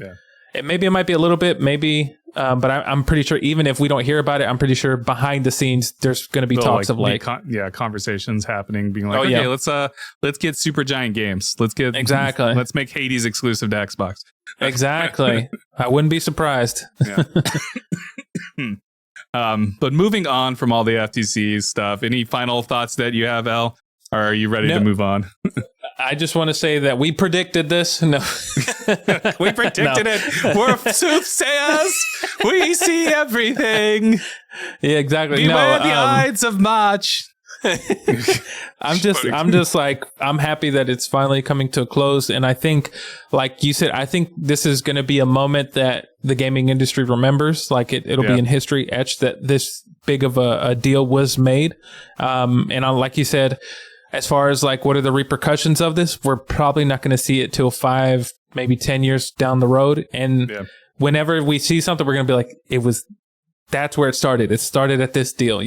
it might be a little bit, maybe, but I'm pretty sure even if we don't hear about it, I'm pretty sure behind the scenes there's going to be talks of conversations happening, being like, let's get Super Giant Games, let's make Hades exclusive to Xbox. Exactly. I wouldn't be surprised. But moving on from all the FTC stuff, any final thoughts that you have, Ell? Or are you ready to move on? I just want to say that we predicted this. No. We predicted it. We're soothsayers. We see everything. Yeah, exactly. Beware the Ides of March. I'm just like, I'm happy that it's finally coming to a close. And I think, like you said, I think this is going to be a moment that the gaming industry remembers. Like it'll be in history etched that this big of a deal was made. Like you said, as far as like, what are the repercussions of this? We're probably not going to see it till 5, maybe 10 years down the road. And whenever we see something, we're going to be like, that's where it started. It started at this deal,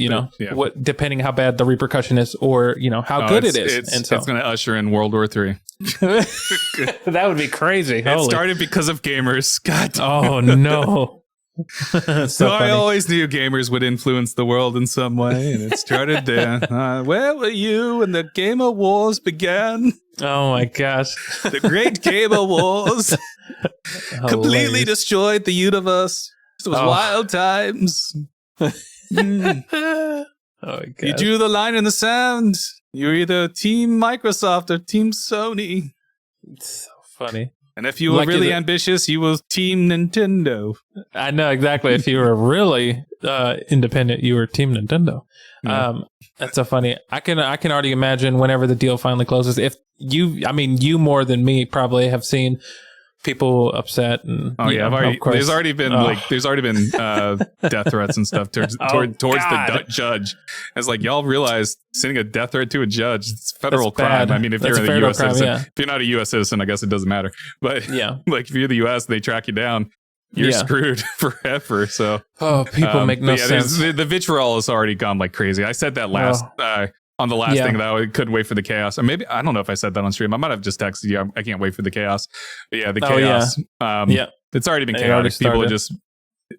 what, depending how bad the repercussion is or, how good it is. It's going to usher in World War III. That would be crazy. It started because of gamers. God. Oh, no. So I always knew gamers would influence the world in some way, and it started there. Where were you when the Gamer Wars began? Oh my gosh. The Great Gamer Wars completely destroyed the universe. It was wild times. Oh my God. You drew the line in the sand. You're either Team Microsoft or Team Sony. It's so funny. And if you were really ambitious, you were Team Nintendo. I know exactly. If you were really independent, you were Team Nintendo. Yeah. That's so funny. I can already imagine whenever the deal finally closes. If you more than me probably have seen people upset and there's already been death threats and stuff towards the judge. It's like, y'all realize sending a death threat to a judge, it's federal crime. I mean, if you're a US citizen, if you're not a US citizen, I guess it doesn't matter. But like if you're the US, they track you down, you're screwed forever. So people make no sense. The vitriol has already gone like crazy. I said that last on the last thing that I couldn't wait for the chaos. Or maybe, I don't know if I said that on stream. I might have just texted you. I can't wait for the chaos. But the chaos. It's already been chaotic. People are just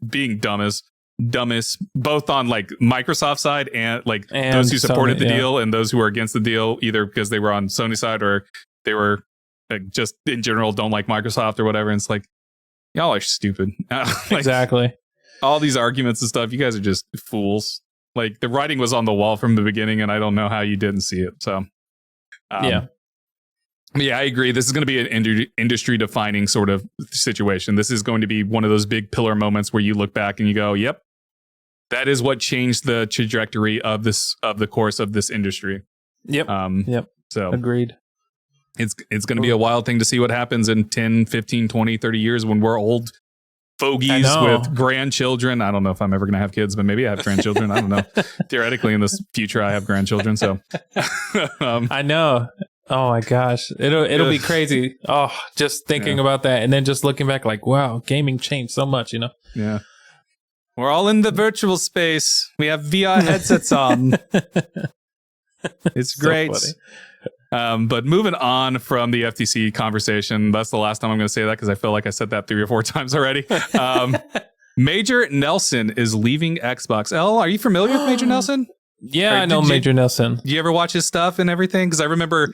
being dumb as dumbest, both on like Microsoft side and And those who supported Sony, the yeah. deal and those who were against the deal, either because they were on Sony side or they were just in general don't like Microsoft or whatever. And it's like, y'all are stupid. Exactly. All these arguments and stuff, you guys are just fools. Like the writing was on the wall from the beginning, and I don't know how you didn't see it. So, yeah, I agree. This is going to be an industry defining sort of situation. This is going to be one of those big pillar moments where you look back and you go, "Yep, that is what changed the trajectory of the course of this industry." Yep. So agreed. It's going to be a wild thing to see what happens in 10, 15, 20, 30 years when we're old fogies with grandchildren. I don't know if I'm ever going to have kids, but maybe I have grandchildren. I don't know. Theoretically, in this future, I have grandchildren. So I know. Oh my gosh, it'll be crazy. Oh, just thinking about that, and then just looking back, like, wow, gaming changed so much. Yeah. We're all in the virtual space. We have VR headsets on. It's great. But moving on from the FTC conversation, that's the last time I'm going to say that because I feel like I said that 3 or 4 times already. Major Nelson is leaving Xbox. Elle, are you familiar with Major Nelson? Yeah, I know Major Nelson. Do you ever watch his stuff and everything? Because I remember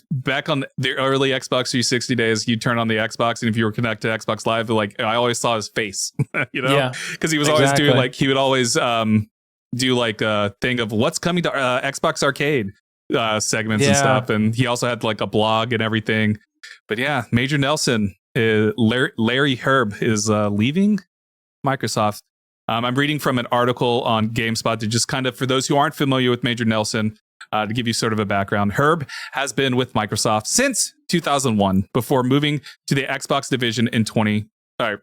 back on the early Xbox 360 days, you'd turn on the Xbox, and if you were connected to Xbox Live, like I always saw his face, because he was always doing like he would always do like a thing of what's coming to Xbox Arcade segments and stuff, and he also had like a blog and everything. But yeah, Major Nelson, Larry Herb is leaving Microsoft. I'm reading from an article on GameSpot to just kind of, for those who aren't familiar with Major Nelson, to give you sort of a background. Herb has been with Microsoft since 2001 before moving to the Xbox division in 2003. I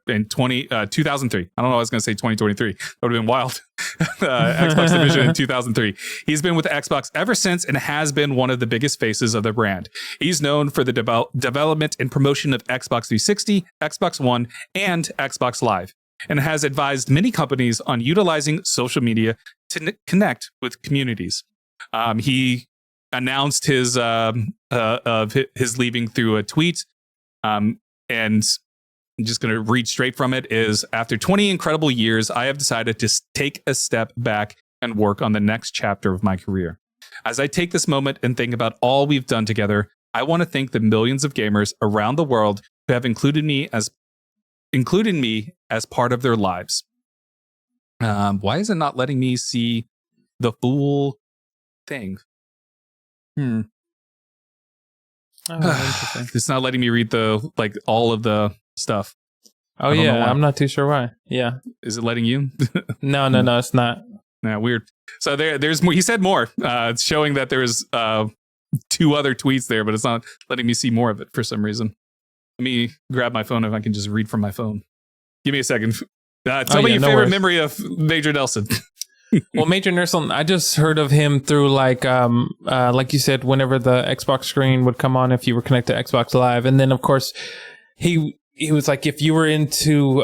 don't know, I was going to say 2023. That would have been wild. Xbox division in 2003. He's been with Xbox ever since and has been one of the biggest faces of the brand. He's known for the development and promotion of Xbox 360, Xbox One, and Xbox Live, and has advised many companies on utilizing social media to connect with communities. He announced his leaving through a tweet, and I'm just going to read straight from it, is after 20 incredible years, I have decided to take a step back and work on the next chapter of my career. As I take this moment and think about all we've done together, I want to thank the millions of gamers around the world who have included me as part of their lives. Why is it not letting me see the full thing? It's not letting me read all of the stuff. Oh yeah, I'm not too sure why. Yeah, is it letting you? No, it's not. Yeah, weird. So there's more. He said more. It's showing that there's 2 other tweets there, but it's not letting me see more of it for some reason. Let me grab my phone if I can just read from my phone. Give me a second. Tell me your favorite memory of Major Nelson. Well, Major Nelson, I just heard of him through like you said, whenever the Xbox screen would come on if you were connected to Xbox Live, and then of course he was like, if you were into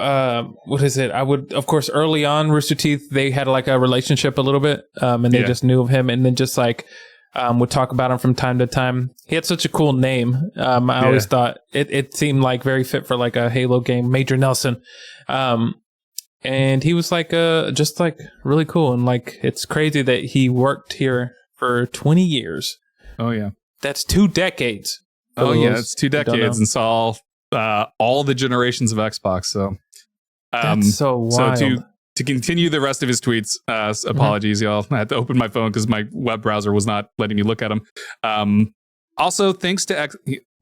what is it? I would, of course, early on Rooster Teeth, they had like a relationship a little bit, and they just knew of him, and then just like would talk about him from time to time. He had such a cool name. I always thought it seemed like very fit for like a Halo game, Major Nelson. And he was like just like really cool, and like it's crazy that he worked here for 20 years. Oh yeah, that's 2 decades. Oh yeah, it's 2 decades and saw all the generations of Xbox. So that's so wild. So to continue the rest of his tweets, apologies, y'all. I had to open my phone because my web browser was not letting me look at them. Also, thanks to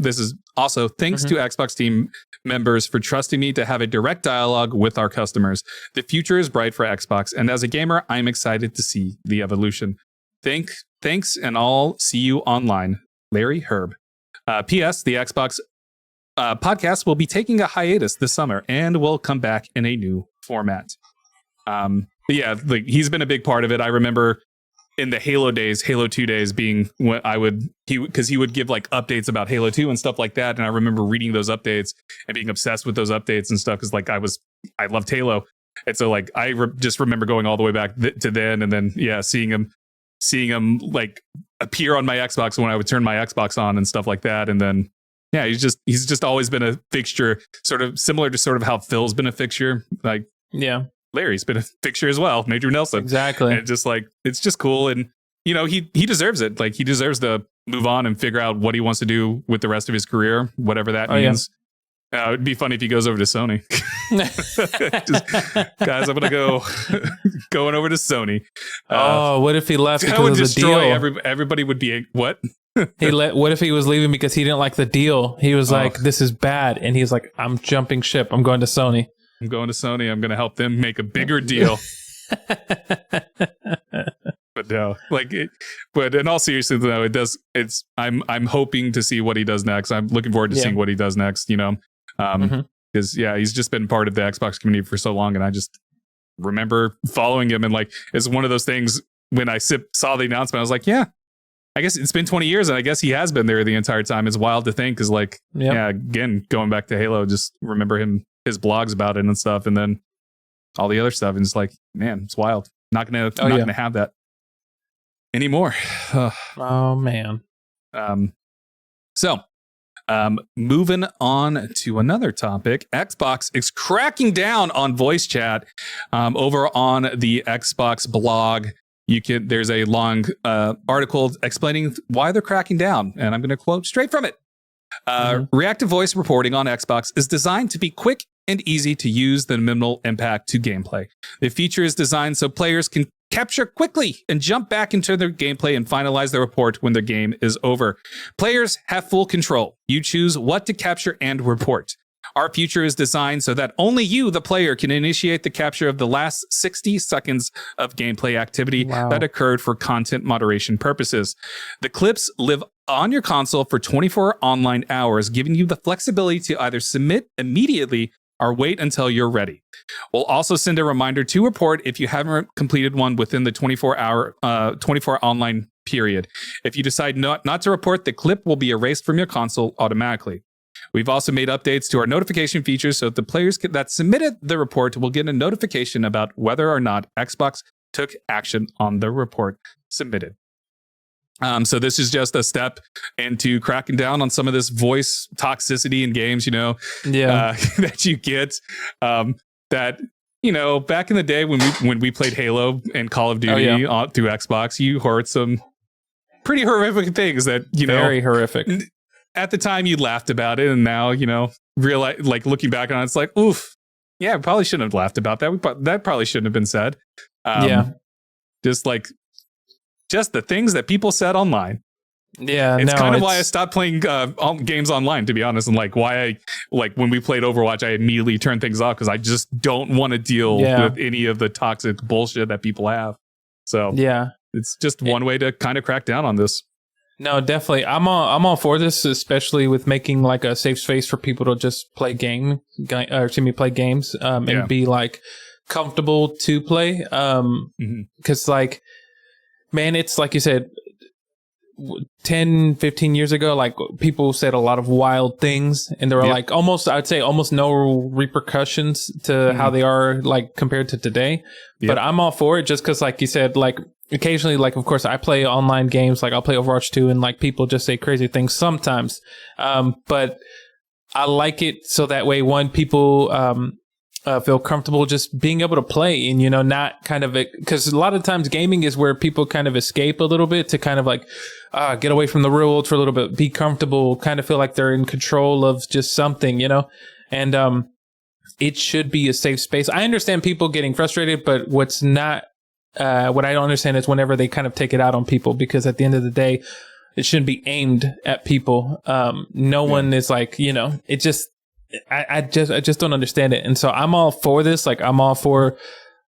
Xbox team members for trusting me to have a direct dialogue with our customers. The future is bright for Xbox, and as a gamer, I'm excited to see the evolution. Thanks, and I'll see you online. Larry Herb. P.S. The Xbox podcast will be taking a hiatus this summer and will come back in a new format. But yeah, like he's been a big part of it. I remember in the Halo days, Halo 2 days being when because he would give like updates about Halo 2 and stuff like that. And I remember reading those updates and being obsessed with those updates and stuff. Cause like I loved Halo. And so like, I just remember going all the way back to then. And then, seeing him like appear on my Xbox when I would turn my Xbox on and stuff like that. And then, he's just always been a fixture, sort of similar to sort of how Phil's been a fixture. Like, Larry's been a fixture as well, Major Nelson. Exactly. And just like, it's just cool. And, you know, he deserves it. Like, he deserves to move on and figure out what he wants to do with the rest of his career, whatever that means. It'd be funny if he goes over to Sony. Guys, I'm going to going over to Sony. What if he left that because would of the destroy deal? Everybody would be, what? What if he was leaving because he didn't like the deal? He was like, this is bad. And he's like, I'm jumping ship. I'm going to Sony. I'm going to Sony. I'm going to help them make a bigger deal. But no, but in all seriousness, though, I'm hoping to see what he does next. I'm looking forward to seeing what he does next, you know, because he's just been part of the Xbox community for so long. And I just remember following him. And like, it's one of those things when I saw the announcement, I was like, yeah, I guess it's been 20 years and I guess he has been there the entire time. It's wild to think because again, going back to Halo, just remember his blogs about it and stuff. And then all the other stuff. And it's like, man, it's wild. Not going to have that anymore. Oh, man. So moving on to another topic. Xbox is cracking down on voice chat over on the Xbox blog. There's a long article explaining why they're cracking down, and I'm going to quote straight from it. Reactive voice reporting on Xbox is designed to be quick and easy to use, the minimal impact to gameplay. The feature is designed so players can capture quickly and jump back into their gameplay and finalize their report when their game is over. Players have full control. You choose what to capture and report. Our feature is designed so that only you, the player, can initiate the capture of the last 60 seconds of gameplay activity that occurred for content moderation purposes. The clips live on your console for 24 online hours, giving you the flexibility to either submit immediately or wait until you're ready. We'll also send a reminder to report if you haven't completed one within the 24 online period. If you decide not to report, the clip will be erased from your console automatically. We've also made updates to our notification features so that the players that submitted the report will get a notification about whether or not Xbox took action on the report submitted. So this is just a step into cracking down on some of this voice toxicity in games, you know, that you get, that, you know, back in the day when we played Halo and Call of Duty through Xbox, you heard some pretty horrific things that, you know, very horrific. At the time you laughed about it, and now, you know, realize, like, looking back on it, it's like, oof, yeah, we probably shouldn't have laughed about that. That probably shouldn't have been said. Just the things that people said online. Yeah, it's kind of why I stopped playing games online, to be honest, and like why I, like, when we played Overwatch, I immediately turned things off because I just don't want to deal with any of the toxic bullshit that people have. So it's just one way to kind of crack down on this. No, definitely. I'm all for this, especially with making like a safe space for people to just play games and be like comfortable to play. Because like, man, it's like you said, 10, 15 years ago, like people said a lot of wild things, and there were like I'd say almost no repercussions to how they are like compared to today. But I'm all for it just because, like you said, like occasionally, like, of course, I play online games, like I'll play Overwatch 2, and like people just say crazy things sometimes. But I like it so that way, people feel comfortable just being able to play, and, you know, not kind of, because a lot of times gaming is where people kind of escape a little bit to kind of like get away from the real world for a little bit, be comfortable, kind of feel like they're in control of just something, you know, and it should be a safe space. I understand people getting frustrated, but what I don't understand is whenever they kind of take it out on people, because at the end of the day, it shouldn't be aimed at people. No one is like, you know, it just, I just don't understand it. And so I'm all for this. Like, I'm all for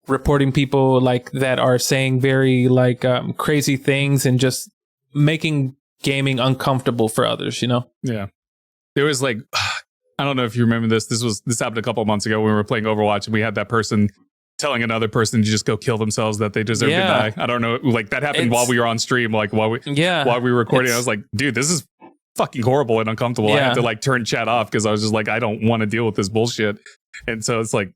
reporting people like that are saying very like crazy things and just making gaming uncomfortable for others, you know? Yeah. There was like, I don't know if you remember this. This happened a couple of months ago when we were playing Overwatch, and we had that person telling another person to just go kill themselves, that they deserve to die. I don't know. Like, that happened while we were on stream, like while we were recording. I was like, dude, this is fucking horrible and uncomfortable. I had to like turn chat off because I was just like, I don't want to deal with this bullshit. And so it's like,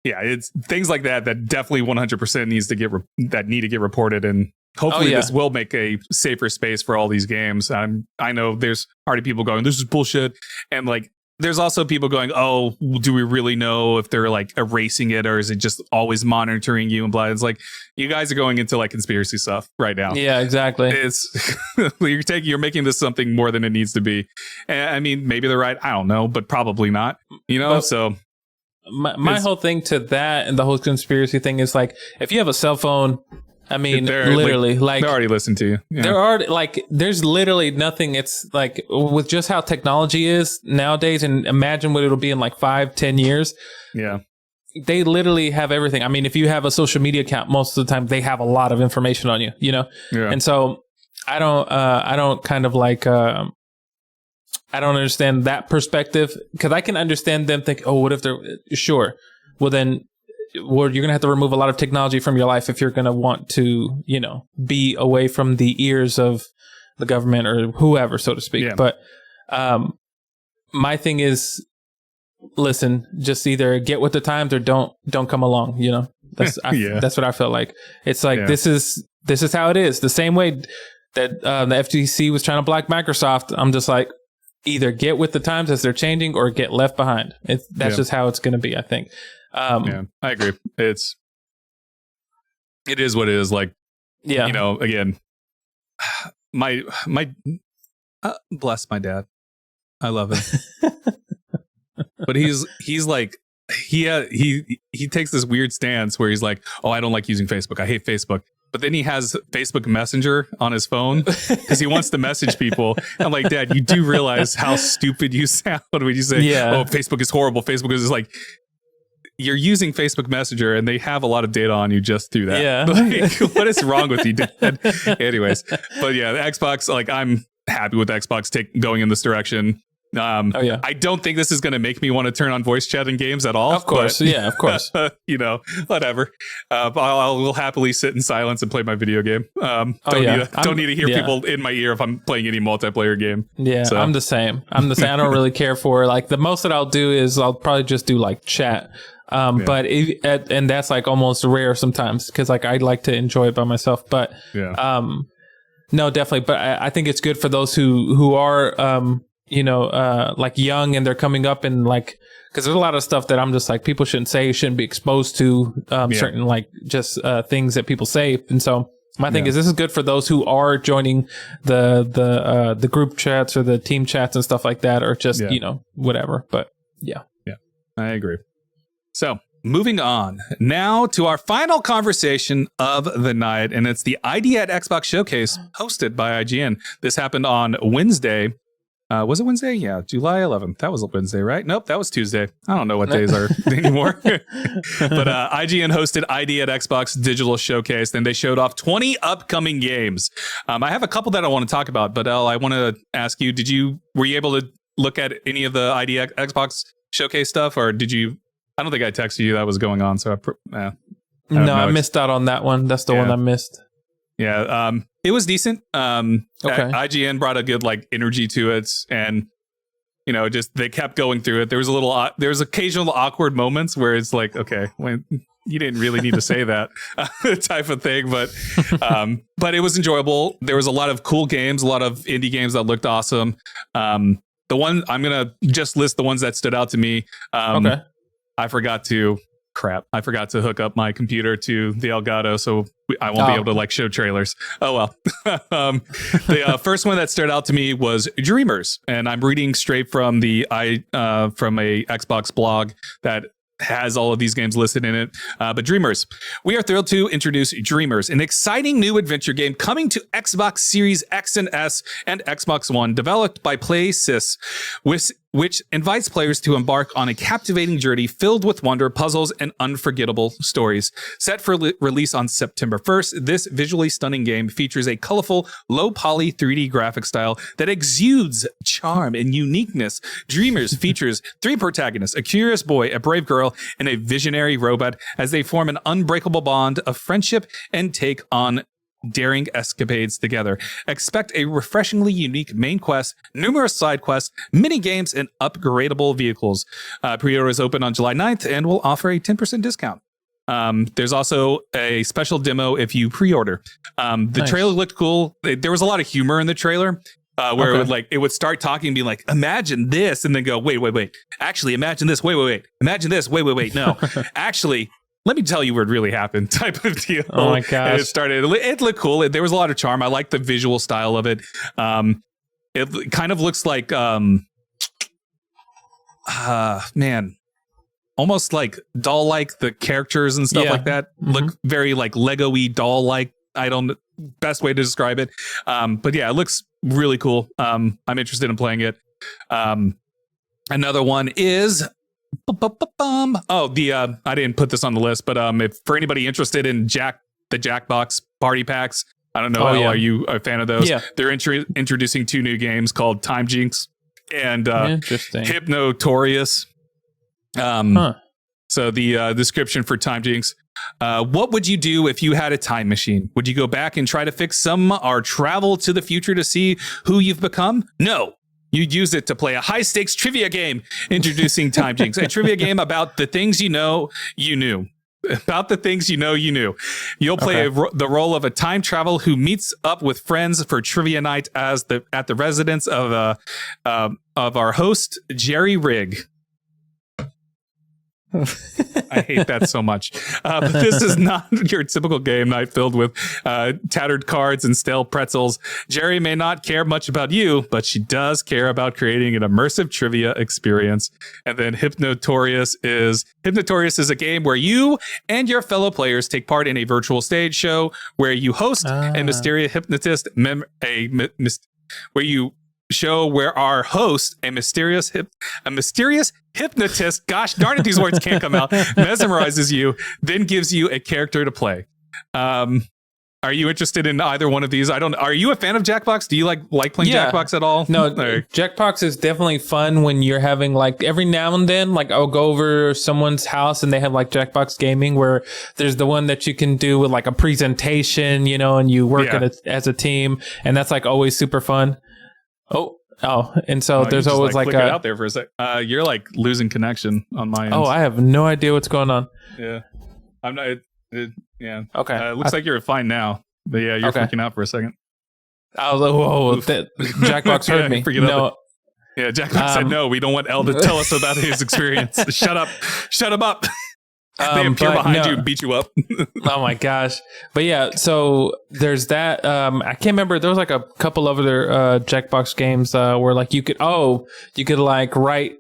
it's things like that definitely 100% need to get reported. And hopefully this will make a safer space for all these games. I know there's already people going, this is bullshit. And like, there's also people going, oh, do we really know if they're like erasing it, or is it just always monitoring you and blah? It's like, you guys are going into like conspiracy stuff right now. Yeah, exactly. It's you're making this something more than it needs to be. And I mean, maybe they're right. I don't know, but probably not, so. My whole thing to that and the whole conspiracy thing is like, if you have a cell phone, I mean, literally, like they already listened to you. Yeah. There are like, there's literally nothing. It's like with just how technology is nowadays, and imagine what it'll be in like 5-10 years. Yeah. They literally have everything. I mean, if you have a social media account, most of the time they have a lot of information on you, Yeah. And so I don't kind of like, I don't understand that perspective, because I can understand them think, oh, what if they're sure? Well, then you're going to have to remove a lot of technology from your life if you're going to want to, be away from the ears of the government or whoever, so to speak. Yeah. But my thing is, listen, just either get with the times or don't come along. That's that's what I felt like. It's like this is how it is. The same way that the FTC was trying to block Microsoft. I'm just like, either get with the times as they're changing or get left behind. That's just how it's going to be, I think. I agree. It is what it is. Like, again, my bless my dad. I love him. But he's like, he takes this weird stance where he's like, oh, I don't like using Facebook. I hate Facebook. But then he has Facebook Messenger on his phone because he wants to message people. I'm like, Dad, you do realize how stupid you sound when you say, oh, Facebook is horrible. Facebook is like, you're using Facebook Messenger and they have a lot of data on you just through that. Yeah. Like, what is wrong with you, Dad? Anyways, but yeah, the Xbox, like, I'm happy with Xbox going in this direction. I don't think this is going to make me want to turn on voice chat in games at all. Of course. But, of course. Whatever. I'll happily sit in silence and play my video game. Don't need to hear people in my ear if I'm playing any multiplayer game. Yeah, so. I'm the same. I don't really care for, like, the most that I'll do is I'll probably just do like chat. But and that's like almost rare sometimes because like I like to enjoy it by myself. But no, definitely. But I think it's good for those who are like young and they're coming up, and like, because there's a lot of stuff that I'm just like, people shouldn't be exposed to certain like just things that people say. And so my thing is, this is good for those who are joining the group chats or the team chats and stuff like that, or just whatever. But yeah, I agree. So moving on now to our final conversation of the night, and it's the ID at Xbox Showcase hosted by IGN. This happened on Wednesday. Was it Wednesday? Yeah, July 11th. That was a Wednesday, right? Nope, that was Tuesday. I don't know what days are anymore. But IGN hosted ID at Xbox Digital Showcase, and they showed off 20 upcoming games. I have a couple that I want to talk about, but Ell, I want to ask you, were you able to look at any of the ID at Xbox Showcase stuff, or did you? I don't think I texted you that was going on, so I missed out on that one. That's the one I missed. Yeah, it was decent. IGN brought a good like energy to it, and just they kept going through it. There was occasional awkward moments where it's like, okay, when you didn't really need to say that type of thing, but it was enjoyable. There was a lot of cool games, a lot of indie games that looked awesome. The one I'm gonna just list the ones that stood out to me. I forgot to hook up my computer to the Elgato, so I won't be able to like show trailers. Oh well. The first one that stood out to me was Dreamers, and I'm reading straight from from a Xbox blog that has all of these games listed in it. But Dreamers, we are thrilled to introduce Dreamers, an exciting new adventure game coming to Xbox Series X and S and Xbox One, developed by PlaySys, which invites players to embark on a captivating journey filled with wonder, puzzles, and unforgettable stories. Set for release on September 1st, this visually stunning game features a colorful, low-poly 3D graphic style that exudes charm and uniqueness. Dreamers features 3 protagonists, a curious boy, a brave girl, and a visionary robot, as they form an unbreakable bond of friendship and take on daring escapades together. Expect a refreshingly unique main quest, numerous side quests, mini games, and upgradable vehicles. Pre-order is open on July 9th and will offer a 10% discount. There's also a special demo if you pre-order. The trailer looked cool. There was a lot of humor in the trailer. where it would start talking and be like, imagine this, and then go, wait. Actually, imagine this. Wait. Imagine this. Wait. No, actually, let me tell you what really happened type of deal. Oh my gosh. It looked cool. There was a lot of charm. I like the visual style of it. It kind of looks like, almost like doll-like. The characters and stuff like that look very like Lego-y doll-like. I don't best way to describe it. But yeah, it looks really cool. I'm interested in playing it. Another one is I didn't put this on the list, but if for anybody interested in the Jackbox party packs, I don't know, are you a fan of those? Yeah. They're introducing 2 new games called Time Jinx and Hypnotorious. So the description for Time Jinx. What would you do if you had a time machine? Would you go back and try to fix some or travel to the future to see who you've become? No. You'd use it to play a high-stakes trivia game. Introducing Time Jinx, a trivia game about the things you know you knew. About the things you know you knew. You'll play the role of a time traveler who meets up with friends for trivia night at the residence of our host, Jerry Rigg. I hate that so much. But this is not your typical game night filled with tattered cards and stale pretzels. Jerry may not care much about you, but she does care about creating an immersive trivia experience. And then Hypnotorious is a game where you and your fellow players take part in a virtual stage show where you host a mysterious hypnotist, where our host, a mysterious hypnotist, gosh darn it, these words can't come out, mesmerizes you, then gives you a character to play. Are you interested in either one of these? Are you a fan of Jackbox? Do you like playing Jackbox at all? No, Jackbox is definitely fun when you're having like every now and then, like I'll go over someone's house and they have like Jackbox gaming where there's the one that you can do with like a presentation, and you work as a team, and that's like always super fun. And so there's always like click it out there for a sec. You're like losing connection on my end. Oh, I have no idea what's going on. Yeah, I'm not. Yeah. Okay. It looks like you're fine now, but yeah, you're freaking out for a second. I was like, whoa, Jackbox heard me. No. Yeah, Jackbox said no. We don't want Ell to tell us about his experience. Shut up. Shut him up. They appear behind you and beat you up. Oh my gosh. But yeah, so there's that. I can't remember. There was like a couple of other Jackbox games where like you could like write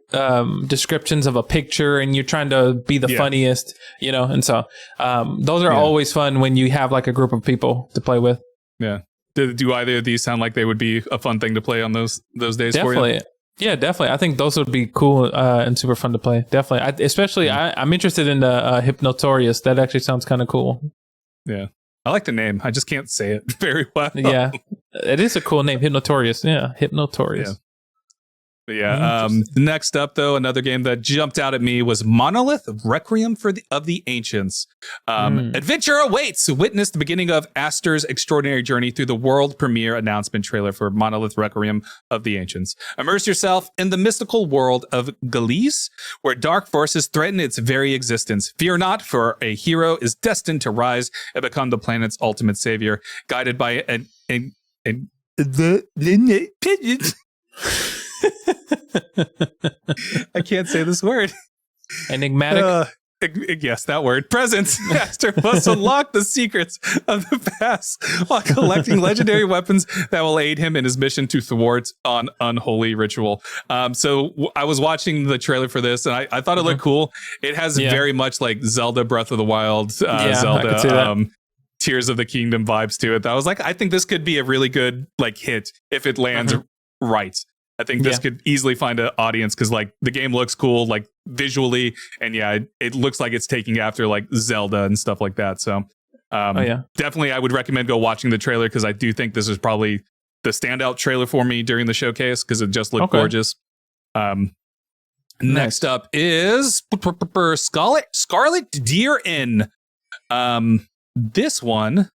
descriptions of a picture and you're trying to be the funniest, and so those are always fun when you have like a group of people to play with. Yeah. Do either of these sound like they would be a fun thing to play on those days for you? Yeah, definitely. I think those would be cool and super fun to play. Definitely. I'm interested in the Hypnotorious. That actually sounds kind of cool. Yeah. I like the name. I just can't say it very well. Yeah. It is a cool name. Hypnotorious. Yeah. Hypnotorious. Yeah. Yeah. Next up, though, another game that jumped out at me was Monolith Requiem of the Ancients. Adventure awaits. Witness the beginning of Aster's extraordinary journey through the world premiere announcement trailer for Monolith Requiem of the Ancients. Immerse yourself in the mystical world of Galice, where dark forces threaten its very existence. Fear not, for a hero is destined to rise and become the planet's ultimate savior, guided by I can't say this word. Enigmatic. Yes, that word. Presence. Aster must unlock the secrets of the past while collecting legendary weapons that will aid him in his mission to thwart an unholy ritual. So I was watching the trailer for this, and I thought it looked cool. It has very much like Zelda Breath of the Wild, Zelda Tears of the Kingdom vibes to it. I was like, I think this could be a really good like hit if it lands right. I think this could easily find an audience because like the game looks cool, like visually, and it looks like it's taking after like Zelda and stuff like that. So definitely I would recommend go watching the trailer because I do think this is probably the standout trailer for me during the showcase because it just looked gorgeous. Next up is Scarlet Deer Inn. This one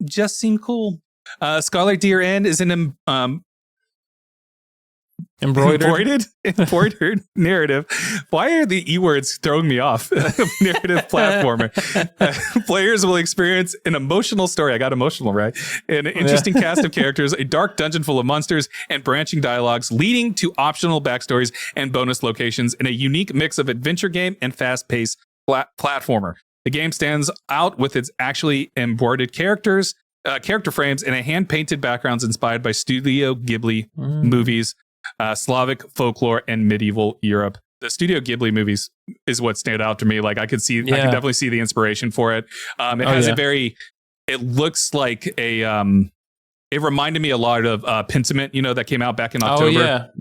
just seemed cool. Scarlet Deer Inn is an embroidered narrative. Why are the E-words throwing me off? Narrative platformer. Players will experience an emotional story. I got emotional, right? An interesting cast of characters, a dark dungeon full of monsters, and branching dialogues leading to optional backstories and bonus locations in a unique mix of adventure game and fast-paced platformer. The game stands out with its actually embroidered character frames, and a hand-painted backgrounds inspired by Studio Ghibli movies, Slavic folklore, and medieval Europe. The Studio Ghibli movies is what stand out to me. Like I could definitely see the inspiration for it. It looks like it reminded me a lot of Pentiment, that came out back in October.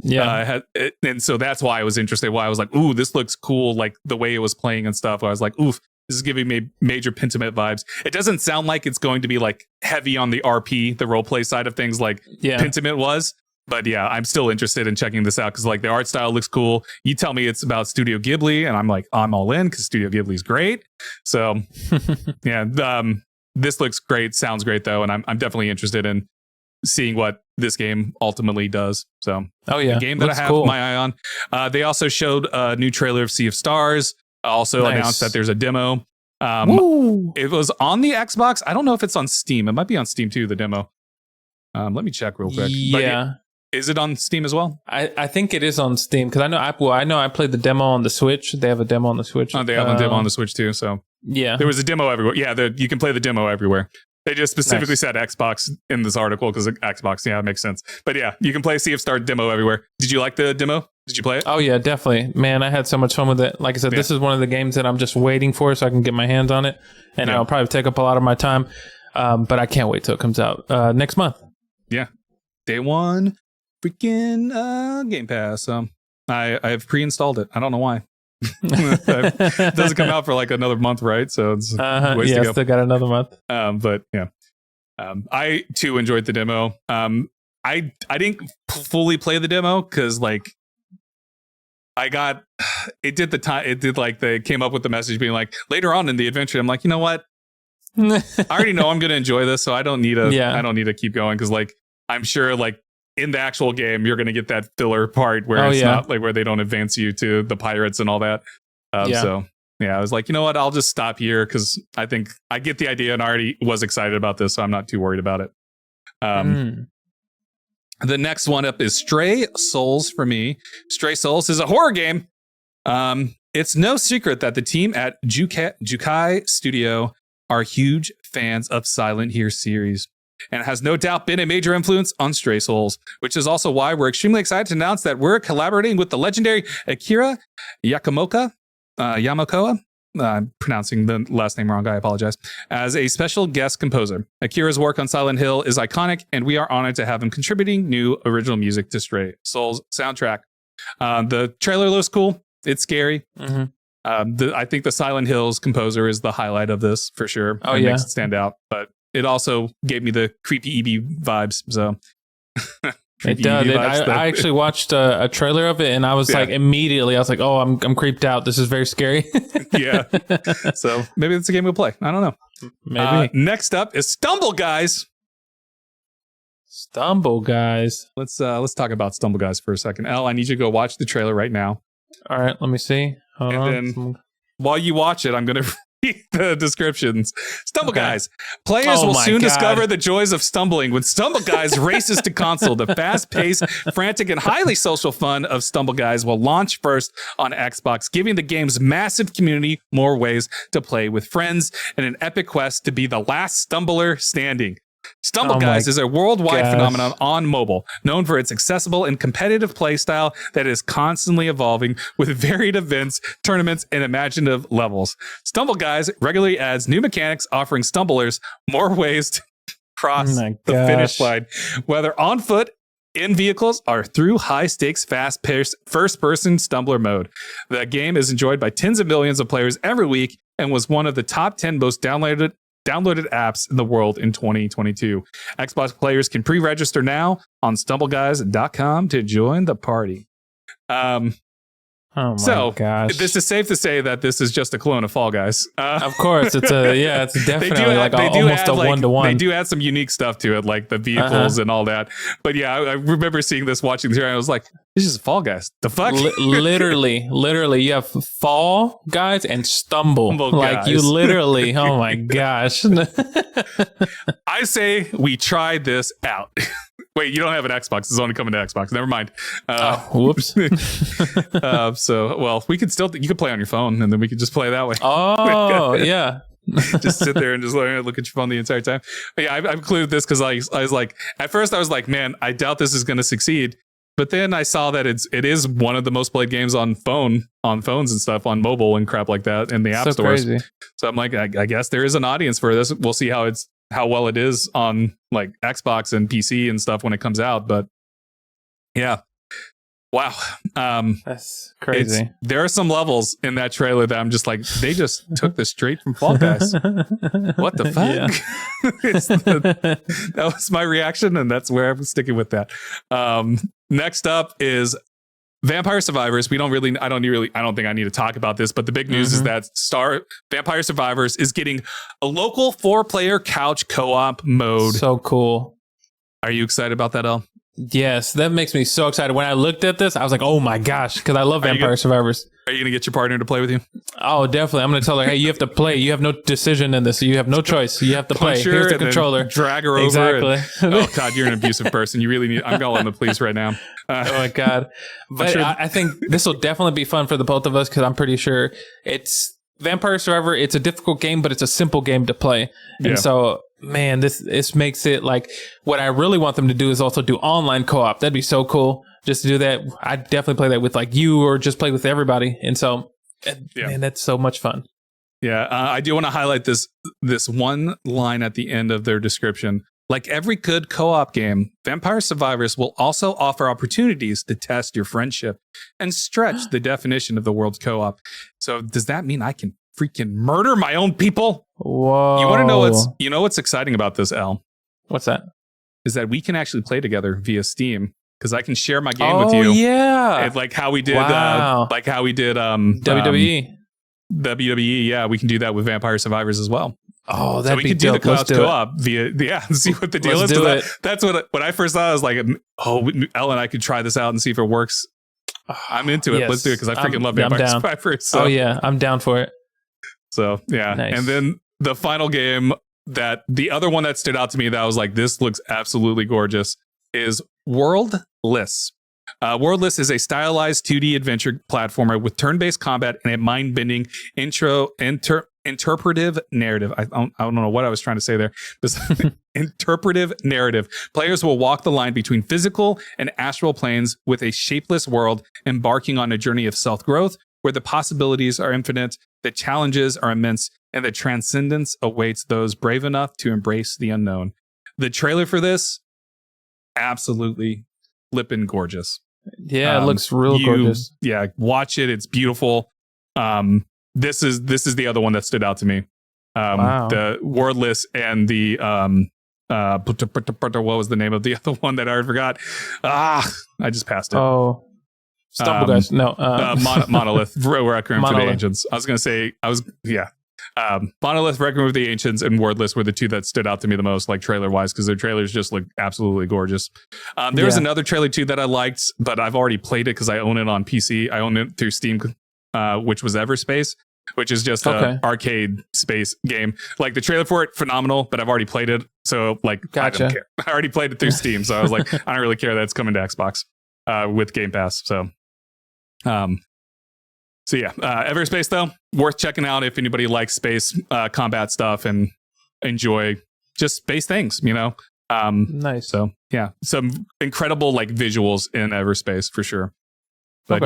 And so that's why I was interested. Why I was like, ooh, this looks cool. Like the way it was playing and stuff. I was like, oof, this is giving me major Pentiment vibes. It doesn't sound like it's going to be like heavy on the RP, the role play side of things, like Pentiment was. But yeah, I'm still interested in checking this out because like the art style looks cool. You tell me it's about Studio Ghibli, and I'm like, I'm all in because Studio Ghibli is great. So this looks great. Sounds great though, and I'm definitely interested in seeing what this game ultimately does. So a game that I have my eye on. They also showed a new trailer of Sea of Stars. Also announced that there's a demo. It was on the Xbox. I don't know if it's on Steam. It might be on Steam too, the demo. Let me check real quick. Yeah. Is it on Steam as well? I think it is on Steam because I know I played the demo on the Switch. They have a demo on the Switch. Oh, they have a demo on the Switch too. So yeah, there was a demo everywhere. Yeah, you can play the demo everywhere. They just specifically said Xbox in this article because Xbox. Yeah, it makes sense. But yeah, you can play Sea of Stars demo everywhere. Did you like the demo? Did you play it? Oh yeah, definitely. Man, I had so much fun with it. Like I said, this is one of the games that I'm just waiting for so I can get my hands on it, and it'll probably take up a lot of my time. But I can't wait till it comes out next month. Yeah, day one. Freaking Game Pass. I've pre-installed it. I don't know why. It doesn't come out for like another month, right? So it's ways to go. Still got another month. But yeah, I too enjoyed the demo. I didn't fully play the demo because like they came up with the message being like later on in the adventure. I'm like, you know what? I already know I'm gonna enjoy this, so I don't need to keep going because like I'm sure like. In the actual game, you're going to get that filler part where it's not like where they don't advance you to the pirates and all that. So yeah, I was like, you know what? I'll just stop here because I think I get the idea and I already was excited about this, so I'm not too worried about it. The next one up is Stray Souls for me. Stray Souls is a horror game. It's no secret that the team at Jukai Studio are huge fans of Silent Hill series. And has no doubt been a major influence on Stray Souls, which is also why we're extremely excited to announce that we're collaborating with the legendary Akira Yamaoka. I'm pronouncing the last name wrong. I apologize. As a special guest composer. Akira's work on Silent Hill is iconic, and we are honored to have him contributing new original music to Stray Souls soundtrack. The trailer looks cool. It's scary. Mm-hmm. I think the Silent Hills composer is the highlight of this for sure. It makes it stand out, but it also gave me the creepy EB vibes. So it does. I actually watched a trailer of it, and I was like, immediately, I was like, oh, I'm creeped out. This is very scary. Yeah. So maybe it's a game we'll play. I don't know. Maybe. Next up is Stumble Guys. Stumble Guys. Let's talk about Stumble Guys for a second. Elle, I need you to go watch the trailer right now. All right. Let me see. Hold on. Then while you watch it, I'm going to the descriptions. Stumble Guys. Players will soon discover the joys of stumbling when Stumble Guys races to console. The fast-paced, frantic, and highly social fun of Stumble Guys will launch first on Xbox, giving the game's massive community more ways to play with friends in an epic quest to be the last stumbler standing. Stumble Guys is a worldwide phenomenon on mobile, known for its accessible and competitive play style that is constantly evolving with varied events, tournaments, and imaginative levels. Stumble Guys regularly adds new mechanics, offering stumblers more ways to cross the finish line, whether on foot, in vehicles, or through high-stakes, fast-paced, first-person stumbler mode. The game is enjoyed by tens of millions of players every week and was one of the top 10 most downloaded apps in the world in 2022. Xbox players can pre-register now on stumbleguys.com to join the party. Oh my so, gosh! This is safe to say that this is just a clone of Fall Guys. Of course, it's definitely almost a 1-to-1. They do add some unique stuff to it, like the vehicles and all that. But yeah, I remember seeing this, watching the trailer, and I was like, "This is Fall Guys. The fuck?" Literally, you have Fall Guys and Stumble. Like you literally. Oh my gosh! I say we try this out. Wait, you don't have an Xbox. It's only coming to Xbox. Never mind. Whoops. So, well, you could play on your phone, and then we could just play that way. Oh, yeah. Just sit there and just look at your phone the entire time. But yeah, I've included this because I was like, at first I was like, man, I doubt this is going to succeed. But then I saw that it is one of the most played games on phones and stuff, on mobile and crap like that in the app stores. Crazy. So I'm like, I guess there is an audience for this. We'll see how well it is on like Xbox and PC and stuff when it comes out. But yeah, wow. That's crazy. There are some levels in that trailer that I'm just like, they just took this straight from Fall Guys. What the fuck? Yeah. That was my reaction, and that's where I'm sticking with that. Next up is Vampire Survivors. I don't think I need to talk about this, but the big news is that Vampire Survivors is getting a local 4-player couch co-op mode. So cool. Are you excited about that, El? Yes, that makes me so excited. When I looked at this, I was like, oh my gosh, because I love Vampire Survivors. Are you going to get your partner to play with you? Oh, definitely. I'm going to tell her, hey, you have to play. You have no decision in this. You have no choice. You have to play. Here's the controller. Drag her over. Exactly. Oh, God, you're an abusive person. You really need... I'm calling the police right now. Oh, my God. But I think this will definitely be fun for the both of us because I'm pretty sure it's... Vampire Survivor, it's a difficult game, but it's a simple game to play. And so, man, this makes it like... What I really want them to do is also do online co-op. That'd be so cool. Just to do that, I'd definitely play that with like you or just play with everybody. And so, man, that's so much fun. Yeah, I do want to highlight this one line at the end of their description. Like every good co-op game, Vampire Survivors will also offer opportunities to test your friendship and stretch the definition of the world's co-op. So does that mean I can freaking murder my own people? Whoa. You want to know what's exciting about this, El? What's that? Is that we can actually play together via Steam. Because I can share my game with you. Oh yeah, and like how we did, WWE. WWE, yeah, we can do that with Vampire Survivors as well. Oh, that'd we be can dope. do the couch co-op via see what the deal is. That's what when I first thought, I was like, Elle and I could try this out and see if it works. I'm into it. Yes. Let's do it because I freaking love Vampire Survivors. So. Oh yeah, I'm down for it. So yeah, nice. And then the final game the other one that stood out to me that I was like, this looks absolutely gorgeous is Worldless. Worldless is a stylized 2D adventure platformer with turn-based combat and a mind-bending interpretive narrative. I don't know what I was trying to say there. This interpretive narrative. Players will walk the line between physical and astral planes with a shapeless world, embarking on a journey of self-growth where the possibilities are infinite, the challenges are immense, and the transcendence awaits those brave enough to embrace the unknown. The trailer for this, absolutely flippin' gorgeous. Yeah, it looks real gorgeous. Yeah, watch it. It's beautiful. This is the other one that stood out to me. Wow. The Wordless and the what was the name of the other one that I already forgot? I just passed it. Oh, Stumble Guys. No, Monolith. Requiem for the Ancients. I was gonna say Monolith, Requiem for the Ancients, and Wordless were the two that stood out to me the most, like trailer wise, because their trailers just look absolutely gorgeous. There was another trailer too that I liked, but I've already played it because I own it on PC. I own it through Steam, which was Everspace, which is just an arcade space game. Like the trailer for it, phenomenal, but I've already played it, so like I don't care. I already played it through Steam, so I was like, I don't really care that it's coming to Xbox with Game Pass. So yeah, Everspace though, worth checking out if anybody likes space combat stuff and enjoy just space things, you know. Nice. So yeah, some incredible like visuals in Everspace for sure. But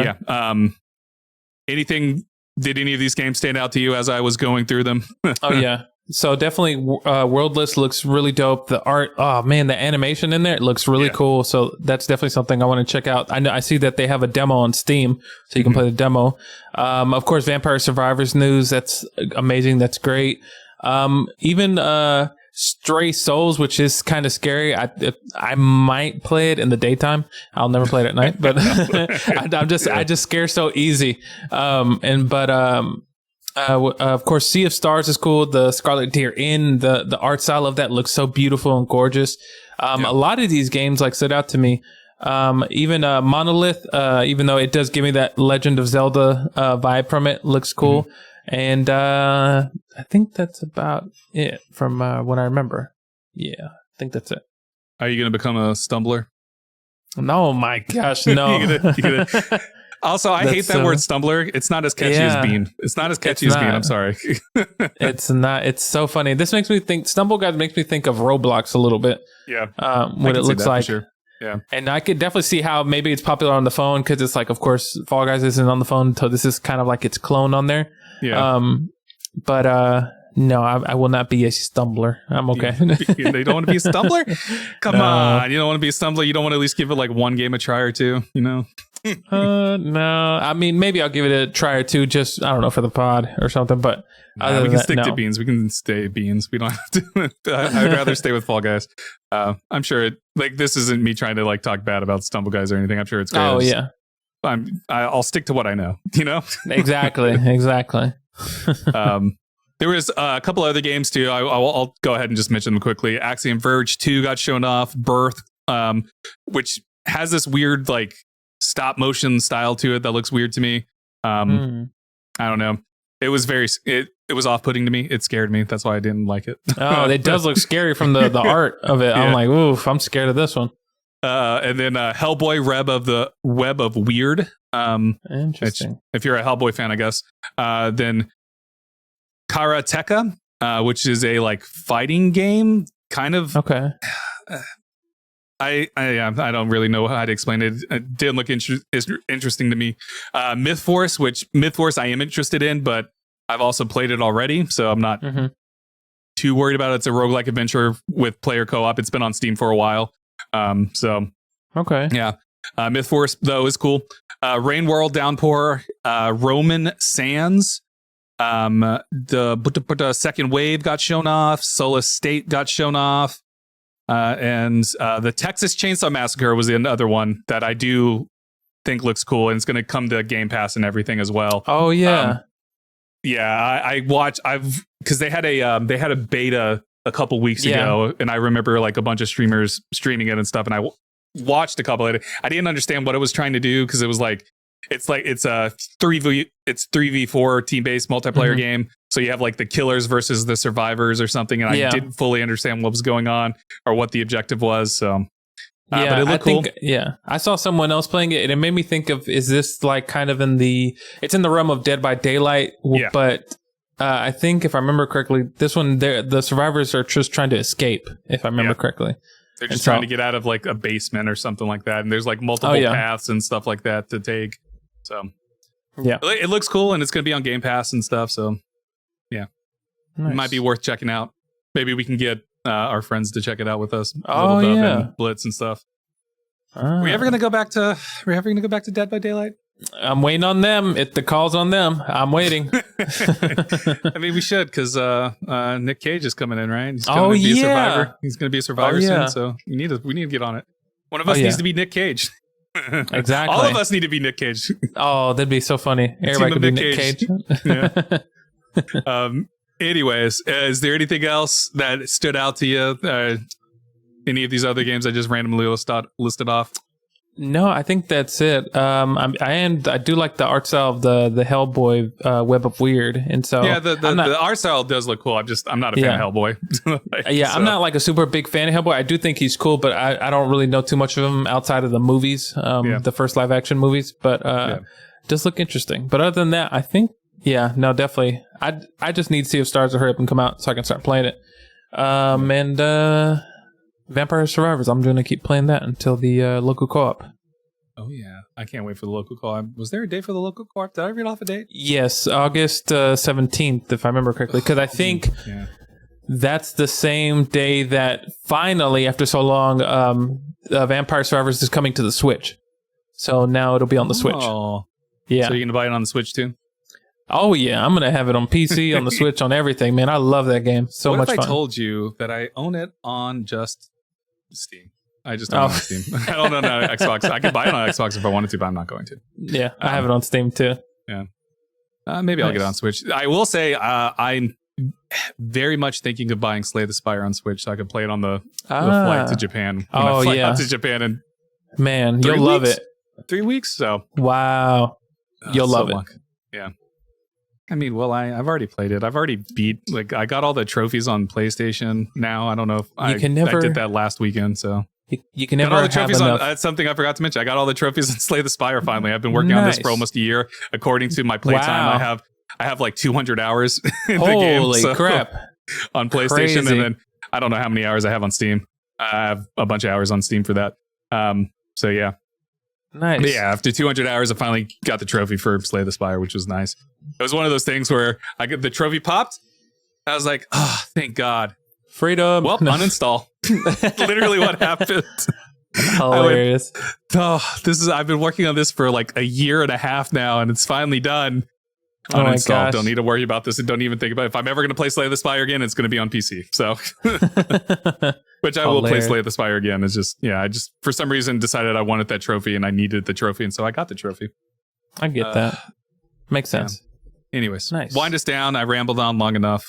did any of these games stand out to you as I was going through them? Oh yeah. So definitely Worldless looks really dope. The art, oh man, the animation in there, it looks really cool. So that's definitely something I want to check out. I see that they have a demo on Steam, so you can play the demo. Of course, Vampire Survivors news, that's amazing. That's great. Even Stray Souls, which is kind of scary. I might play it in the daytime. I'll never play it at night, but I just scare so easy. Of course, Sea of Stars is cool. The Scarlet Deer Inn, the art style of that looks so beautiful and gorgeous. A lot of these games like stood out to me. Even Monolith, even though it does give me that Legend of Zelda vibe from it, looks cool. And I think that's about it from what I remember. Yeah, I think that's it. Are you going to become a stumbler? No, my gosh, no. you gonna... Also, I hate that word stumbler. It's not as catchy as Bean. It's not as catchy as Bean. I'm sorry. It's not. It's so funny. This makes me think, Stumble Guys makes me think of Roblox a little bit. Yeah. What it looks like. Sure. Yeah. And I could definitely see how maybe it's popular on the phone because it's like, of course, Fall Guys isn't on the phone. So this is kind of like its clone on there. Yeah. No, I will not be a stumbler. I'm okay. They don't want to be a stumbler? Come on. You don't want to be a stumbler? You don't want to at least give it like one game a try or two, you know? No. I mean, maybe I'll give it a try or two, just, I don't know, for the pod or something, but we can stick to Beans. We can stay Beans. We don't have to. I'd rather stay with Fall Guys. I'm sure this isn't me trying to like talk bad about Stumble Guys or anything. I'm sure it's great. Oh, yeah. I'll stick to what I know, you know? Exactly. There was a couple other games too. I'll go ahead and just mention them quickly. Axiom Verge 2 got shown off. Birth, which has this weird like stop motion style to it that looks weird to me. I don't know. It was it was off-putting to me. It scared me. That's why I didn't like it. Oh, it does look scary from the art of it. Yeah. I'm like, oof, I'm scared of this one. And then Hellboy Web of Weird. Interesting. If you're a Hellboy fan, I guess. Then Karateka, which is a like fighting game, kind of. Okay. I don't really know how to explain it. It did look interesting to me. Myth Force I am interested in, but I've also played it already, so I'm not too worried about it. It's a roguelike adventure with player co-op. It's been on Steam for a while. Okay. Yeah. Myth Force though is cool. Rain World Downpour, Roman Sands. The Second Wave got shown off. Solace State got shown off. And the Texas Chainsaw Massacre was the other one that I do think looks cool, and it's going to come to Game Pass and everything as well. Oh yeah, I watched. Because they had a beta a couple weeks ago, and I remember like a bunch of streamers streaming it and stuff, and I watched a couple of it. I didn't understand what it was trying to do because it was like it's a 3v4 team-based multiplayer game. So you have like the killers versus the survivors or something, and I didn't fully understand what was going on or what the objective was. So, but it looked cool. I saw someone else playing it, and it made me think of: is this like kind of it's in the realm of Dead by Daylight? Yeah. But I think if I remember correctly, this one the survivors are just trying to escape. If I remember correctly, they're just trying to get out of like a basement or something like that, and there's like multiple paths and stuff like that to take. So, yeah, it looks cool, and it's going to be on Game Pass and stuff. So. Yeah, nice. It might be worth checking out. Maybe we can get our friends to check it out with us. Oh yeah, and Blitz and stuff. Are we ever gonna go back to Dead by Daylight? I'm waiting on them. The call's on them. I'm waiting. I mean, we should because Nick Cage is coming in, right? He's gonna be a survivor. He's gonna be a survivor soon. So we need to get on it. One of us needs to be Nick Cage. Exactly. All of us need to be Nick Cage. Oh, that'd be so funny. Everybody could be Nick Cage. Yeah. Anyways, is there anything else that stood out to you? Any of these other games I just randomly listed off? No, I think that's it. I do like the art style of the Hellboy Web of Weird, and so the art style does look cool. I'm not a fan of Hellboy. I'm not like a super big fan of Hellboy. I do think he's cool, but I don't really know too much of him outside of the movies, the first live action movies. But does look interesting. But other than that, I think. Yeah, no, definitely. I just need Sea of Stars to hurry up and come out so I can start playing it. And Vampire Survivors, I'm going to keep playing that until the local co-op. Oh, yeah. I can't wait for the local co-op. Was there a date for the local co-op? Did I read off a date? Yes, August 17th, if I remember correctly. Because I think that's the same day that finally, after so long, Vampire Survivors is coming to the Switch. So now it'll be on the Switch. Oh. Yeah. So you're going to buy it on the Switch too? Oh yeah, I'm gonna have it on PC, on the Switch, on everything, man. I love that game. So what much if fun. I told you that I own it on just Steam? I just don't own it on Steam. I don't own it on Xbox. I could buy it on Xbox if I wanted to, but I'm not going to. Yeah, I have it on Steam too. Yeah, maybe I'll get it on Switch. I will say I'm very much thinking of buying Slay the Spire on Switch so I can play it on the flight to Japan. When I fly out to Japan in you'll love it. 3 weeks. So wow, you'll love it. Yeah. I mean, well, I've already played it. I've already I got all the trophies on PlayStation now. I don't know if I did that last weekend. So you can never all the trophies have enough. That's something I forgot to mention. I got all the trophies on Slay the Spire finally. I've been working on this for almost a year. According to my playtime, I have like 200 hours in the game. Holy crap. On PlayStation. Crazy. And then I don't know how many hours I have on Steam. I have a bunch of hours on Steam for that. So yeah. Nice. But yeah, after 200 hours, I finally got the trophy for Slay the Spire, which was nice. It was one of those things where I get the trophy popped. I was like, oh, thank God. Freedom. Well, uninstall. Literally what happened. Hilarious. I've been working on this for like a year and a half now, and it's finally done. Oh uninstall. Don't need to worry about this, and don't even think about it. If I'm ever going to play Slay the Spire again, it's going to be on PC. So, which I will play Slay the Spire again. It's just, I just for some reason decided I wanted that trophy and I needed the trophy, and so I got the trophy. I get that. Makes sense. Yeah. Anyways, nice. Wind us down. I rambled on long enough.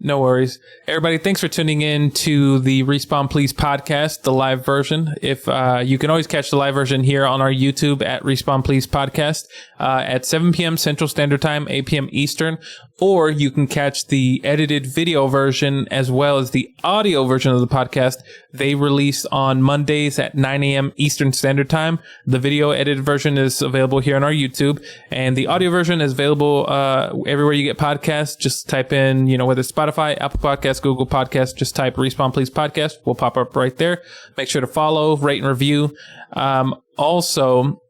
No worries. Everybody, thanks for tuning in to the Respawn Please podcast, the live version. If you can always catch the live version here on our YouTube at Respawn Please podcast at 7 p.m. Central Standard Time, 8 p.m. Eastern, or you can catch the edited video version as well as the audio version of the podcast. They release on Mondays at 9 a.m. Eastern Standard Time. The video edited version is available here on our YouTube, and the audio version is available everywhere you get podcasts. Just type in, whether it's Spotify, Apple Podcasts, Google Podcasts, just type Respawn Please Podcast. We'll pop up right there. Make sure to follow, rate, and review. Also,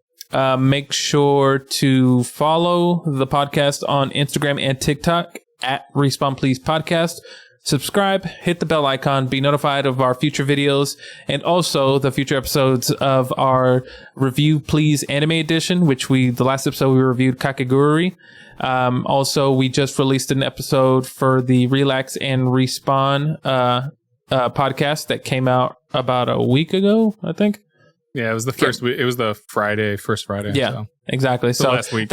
make sure to follow the podcast on Instagram and TikTok at Respawn Please Podcast. Subscribe, hit the bell icon, be notified of our future videos, and also the future episodes of our Review Please Anime Edition, which the last episode we reviewed Kakegurui. Also, we just released an episode for the Relax and Respawn podcast that came out about a week ago, I think. Yeah, it was the first week. It was the first Friday. Yeah, exactly. So last week,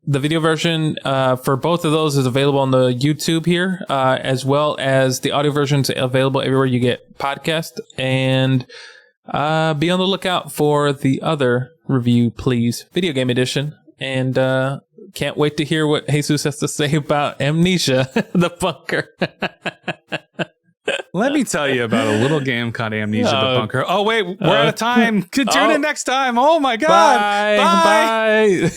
the video version for both of those is available on the YouTube here, as well as the audio versions available everywhere you get podcasts. And be on the lookout for the other Review Please video game edition. And can't wait to hear what Jesus has to say about Amnesia, the bunker. Let me tell you about a little game called Amnesia, the bunker. Oh, wait, we're out of time. Tune in next time. Oh, my God. Bye.